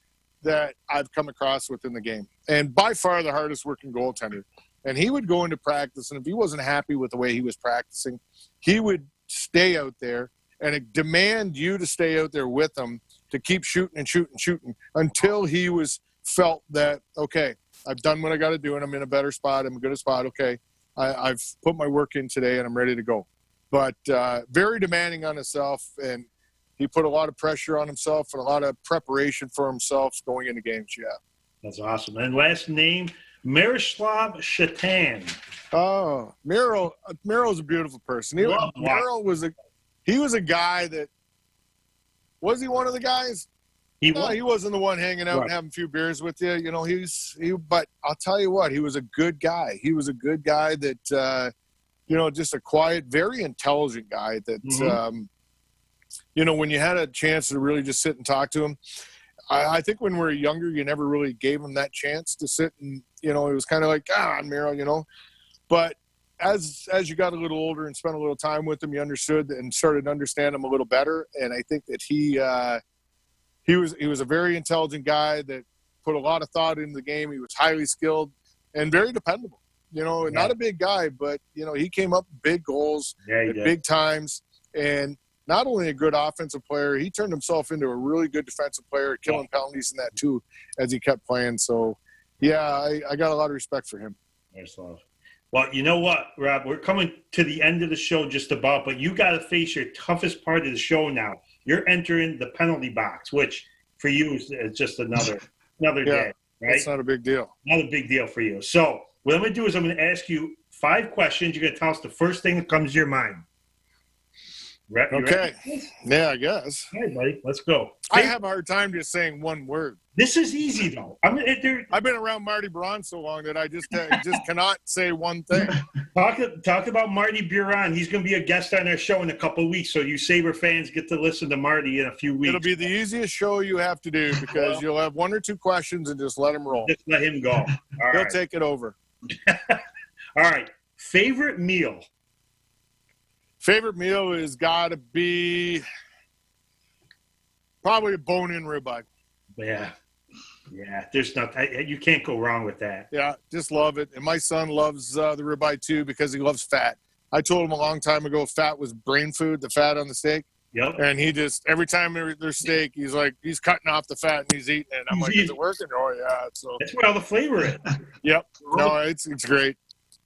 Speaker 3: that I've come across within the game, and by far the hardest working goaltender. And he would go into practice, and if he wasn't happy with the way he was practicing, he would stay out there and demand you to stay out there with him to keep shooting until he felt that, okay, I've done what I got to do, and I'm in a better spot. I'm in a good spot. Okay, I've put my work in today, and I'm ready to go. But very demanding on himself, and he put a lot of pressure on himself and a lot of preparation for himself going into games. Yeah,
Speaker 1: that's awesome. And last name, Miroslav Shatan.
Speaker 3: Oh, Miro's a beautiful person. Miro was a guy that was he one of the guys? He wasn't the one hanging out and having a few beers with you. But I'll tell you what, he was a good guy. He was a good guy that, just a quiet, very intelligent guy that, when you had a chance to really just sit and talk to him, I think when we were younger, you never really gave him that chance to sit and, it was kind of like, Miro, but as you got a little older and spent a little time with him, you understood and started to understand him a little better. And I think that he was a very intelligent guy that put a lot of thought into the game. He was highly skilled and very dependable. Not a big guy, but, he came up with big goals at big times. And not only a good offensive player, he turned himself into a really good defensive player, killing penalties in that too as he kept playing. So, I got a lot of respect for him.
Speaker 1: Nice love. Well, you know what, Rob? We're coming to the end of the show just about, but you got to face your toughest part of the show now. You're entering the penalty box, which for you is just another day, right?
Speaker 3: It's not a big deal.
Speaker 1: Not a big deal for you. So what I'm going to do is I'm going to ask you 5 questions. You're going to tell us the first thing that comes to your mind.
Speaker 3: Okay. Yeah, I guess.
Speaker 1: All right, buddy. Let's go.
Speaker 3: I have a hard time just saying one word.
Speaker 1: This is easy, though. I've
Speaker 3: been around Marty Braun so long that I just cannot say one thing.
Speaker 1: Talk about Marty Buron. He's going to be a guest on our show in a couple of weeks, so you Sabre fans get to listen to Marty in a few weeks.
Speaker 3: It'll be the easiest show you have to do because you'll have 1 or 2 questions and just let him roll.
Speaker 1: Just let him go.
Speaker 3: He'll take it over.
Speaker 1: All right. Favorite meal?
Speaker 3: Favorite meal has got to be probably a bone-in ribeye.
Speaker 1: Yeah. There's nothing. You can't go wrong with that.
Speaker 3: Yeah, just love it. And my son loves the ribeye too because he loves fat. I told him a long time ago fat was brain food, the fat on the steak.
Speaker 1: Yep.
Speaker 3: And he just every time there's steak, he's cutting off the fat and he's eating it. I'm like, is it working? Oh yeah. So
Speaker 1: that's where all the flavor is.
Speaker 3: Yep. No, it's great.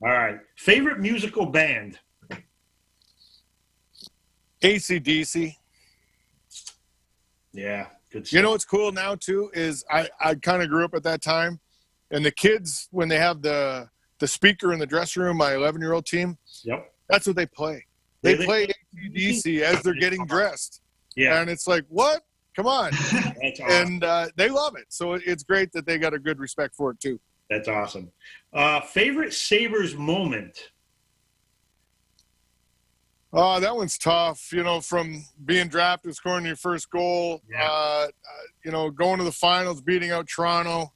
Speaker 1: All right. Favorite musical band?
Speaker 3: AC/DC.
Speaker 1: Yeah, good stuff.
Speaker 3: You know what's cool now too is I kind of grew up at that time, and the kids when they have the speaker in the dressing room, my 11-year-old team.
Speaker 1: Yep.
Speaker 3: That's what they play. They play AC/DC as they're getting dressed. Yeah. And it's like, what? Come on. That's awesome. And they love it. So it's great that they got a good respect for it too.
Speaker 1: That's awesome. Favorite Sabres moment?
Speaker 3: Oh, that one's tough. From being drafted, scoring your first goal, going to the finals, beating out Toronto.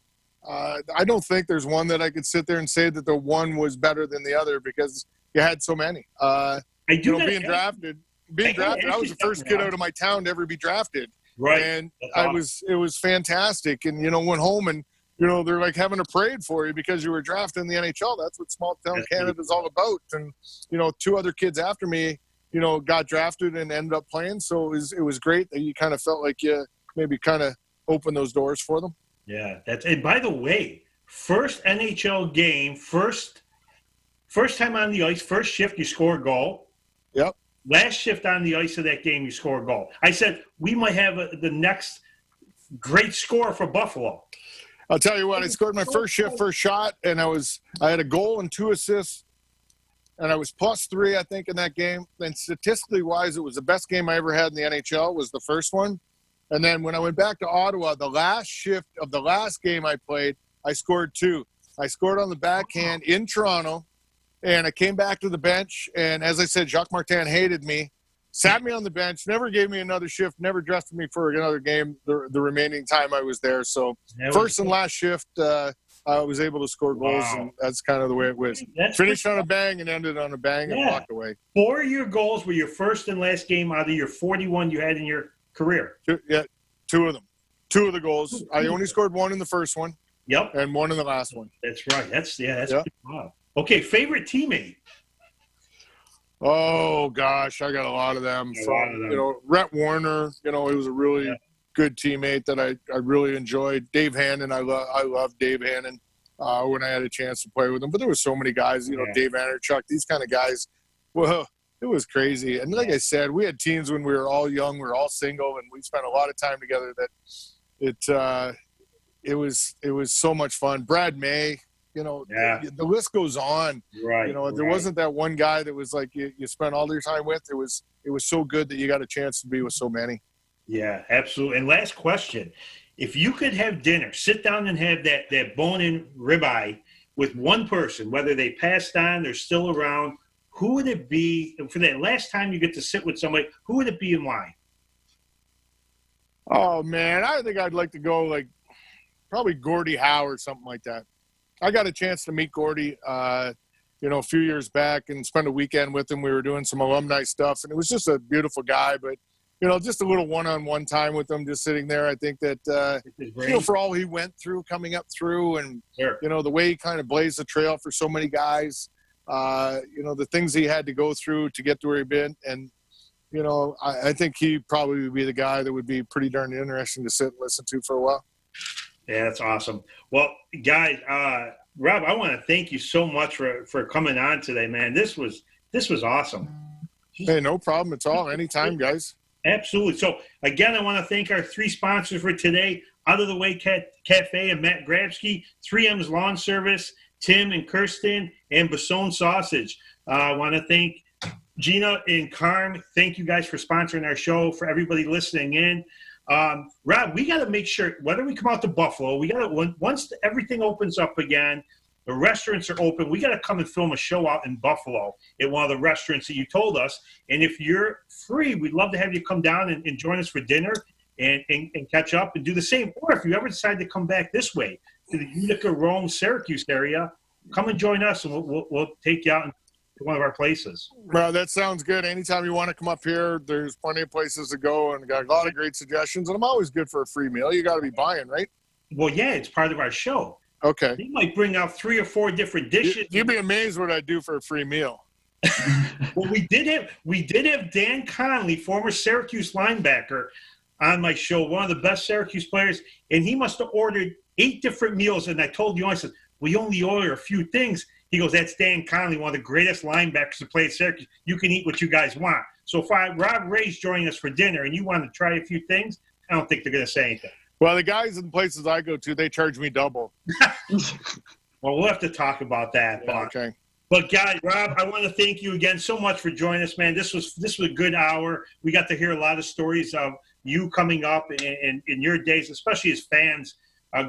Speaker 3: I don't think there's one that I could sit there and say that the one was better than the other because you had so many. Being drafted, I was the first kid out of my town to ever be drafted.
Speaker 1: Right.
Speaker 3: And it was fantastic. And, went home and, they're like having a parade for you because you were drafted in the NHL. That's what small town Canada is all about. And, 2 other kids after me, got drafted and ended up playing. So it was great that you kind of felt like you maybe kind of opened those doors for them.
Speaker 1: Yeah. And by the way, first NHL game, first time on the ice, first shift, you score a goal.
Speaker 3: Yep.
Speaker 1: Last shift on the ice of that game, you score a goal. I said, we might have the next great score for Buffalo.
Speaker 3: I'll tell you what, I scored my first shift, first shot, and I had a goal and 2 assists, and I was +3, I think, in that game. And statistically wise, it was the best game I ever had in the NHL was the first one. And then when I went back to Ottawa, the last shift of the last game I played, I scored 2. I scored on the backhand in Toronto, and I came back to the bench. And as I said, Jacques Martin hated me, sat me on the bench, never gave me another shift, never drafted me for another game the remaining time I was there. So first and last shift, I was able to score goals, and that's kind of the way it was. Finished on a bang and ended on a bang and walked away.
Speaker 1: 4 of your goals were your first and last game out of your 41 you had in your career.
Speaker 3: 2 of them. 2 of the goals. I only scored 1 in the first one.
Speaker 1: Yep.
Speaker 3: And 1 in the last one.
Speaker 1: That's right. That's good. Wow. Okay, favorite teammate?
Speaker 3: Oh, gosh, I got a lot of them. Rhett Warner, he was a really good teammate that I really enjoyed. Dave Hannon, I love Dave Hannon when I had a chance to play with him. But there were so many guys, Dave Anderchuk, these kind of guys. Well, it was crazy. And like I said, we had teams when we were all young, we were all single, and we spent a lot of time together that it was so much fun. Brad May. The list goes on.
Speaker 1: Right.
Speaker 3: There wasn't that one guy that was like you spent all your time with. It was so good that you got a chance to be with so many.
Speaker 1: Yeah, absolutely. And last question. If you could have dinner, sit down and have that bone-in ribeye with one person, whether they passed on, they're still around, who would it be? And for that last time you get to sit with somebody, who would it be and why?
Speaker 3: Oh, man, I think I'd like to go probably Gordie Howe or something like that. I got a chance to meet Gordie, a few years back and spend a weekend with him. We were doing some alumni stuff, and it was just a beautiful guy. But, just a little one-on-one time with him, just sitting there. I think that, for all he went through coming up through and, the way he kind of blazed the trail for so many guys, the things he had to go through to get to where he'd been. And, I think he probably would be the guy that would be pretty darn interesting to sit and listen to for a while.
Speaker 1: Yeah, that's awesome. Well, guys, Rob, I want to thank you so much for coming on today, man. This was awesome.
Speaker 3: Hey, no problem at all. Anytime, guys.
Speaker 1: Absolutely. So, again, I want to thank our 3 sponsors for today, Out of the Way Cafe and Matt Grabsky, 3M's Lawn Service, Tim and Kirsten, and Basone Sausage. I want to thank Gina and Carm. Thank you guys for sponsoring our show, for everybody listening in. Rob, we got to make sure, whether we come out to Buffalo, we got to, once everything opens up again, the restaurants are open, we got to come and film a show out in Buffalo at one of the restaurants that you told us. And if you're free, we'd love to have you come down and join us for dinner and catch up and do the same. Or if you ever decide to come back this way to the Utica, Rome, Syracuse area, come and join us, and we'll take you out to one of our places.
Speaker 3: Well, that sounds good. Anytime you want to come up here, there's plenty of places to go, and got a lot of great suggestions. And I'm always good for a free meal. You got to be buying, right?
Speaker 1: Well, yeah, it's part of our show.
Speaker 3: Okay.
Speaker 1: He might bring out 3 or 4 different dishes.
Speaker 3: You'd be amazed what I do for a free meal.
Speaker 1: Well, we did have Dan Conley, former Syracuse linebacker, on my show, one of the best Syracuse players, and he must have ordered 8 different meals. And I told you, I said, we only order a few things. He goes, that's Dan Conley, one of the greatest linebackers to play at Syracuse. You can eat what you guys want. So if Rob Ray's joining us for dinner and you want to try a few things, I don't think they're going to say anything.
Speaker 3: Well, the guys in the places I go to, they charge me double.
Speaker 1: Well, we'll have to talk about that.
Speaker 3: Yeah, okay.
Speaker 1: But guys, Rob, I want to thank you again so much for joining us, man. This was a good hour. We got to hear a lot of stories of you coming up in your days, especially as fans,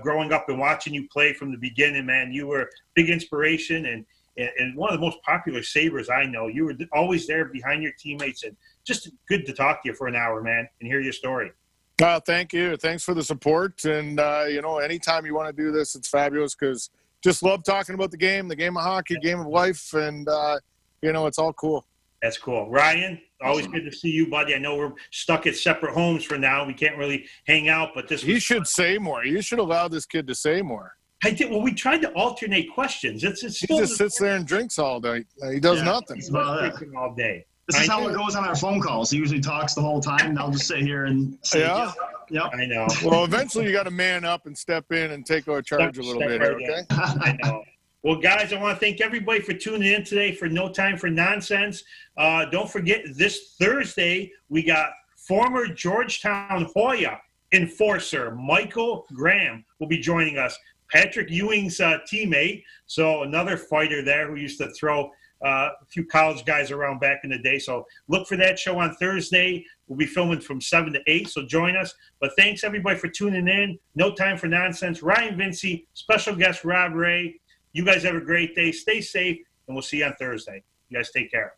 Speaker 1: growing up and watching you play from the beginning, man. You were a big inspiration and one of the most popular Sabres I know. You were always there behind your teammates, and just good to talk to you for an hour, man, and hear your story.
Speaker 3: Thank you. Thanks for the support. And, anytime you want to do this, it's fabulous, because just love talking about the game of hockey, game of life, and, it's all cool.
Speaker 1: That's cool. Ryan, always good to see you, buddy. I know we're stuck at separate homes for now. We can't really hang out, but
Speaker 3: He should say more. You should allow this kid to say more.
Speaker 1: I did. Well, we tried to alternate questions. He
Speaker 3: just sits there and drinks all day. He does nothing.
Speaker 2: He's drinking
Speaker 1: all day.
Speaker 2: This is how it goes on our phone calls. He usually talks the whole time, and I'll just sit here and say, yep.
Speaker 1: I know.
Speaker 3: Well, eventually you got to man up and step in and take our charge a little bit, okay?
Speaker 1: I know. Well, guys, I want to thank everybody for tuning in today for No Time for Nonsense. Don't forget, this Thursday, we got former Georgetown Hoya enforcer Michael Graham will be joining us. Patrick Ewing's teammate, so another fighter there who used to throw a few college guys around back in the day. So look for that show on Thursday. We'll be filming from 7 to 8, so join us. But thanks, everybody, for tuning in. No Time for Nonsense. Ryan Vincey, special guest Rob Ray. You guys have a great day. Stay safe, and we'll see you on Thursday. You guys take care.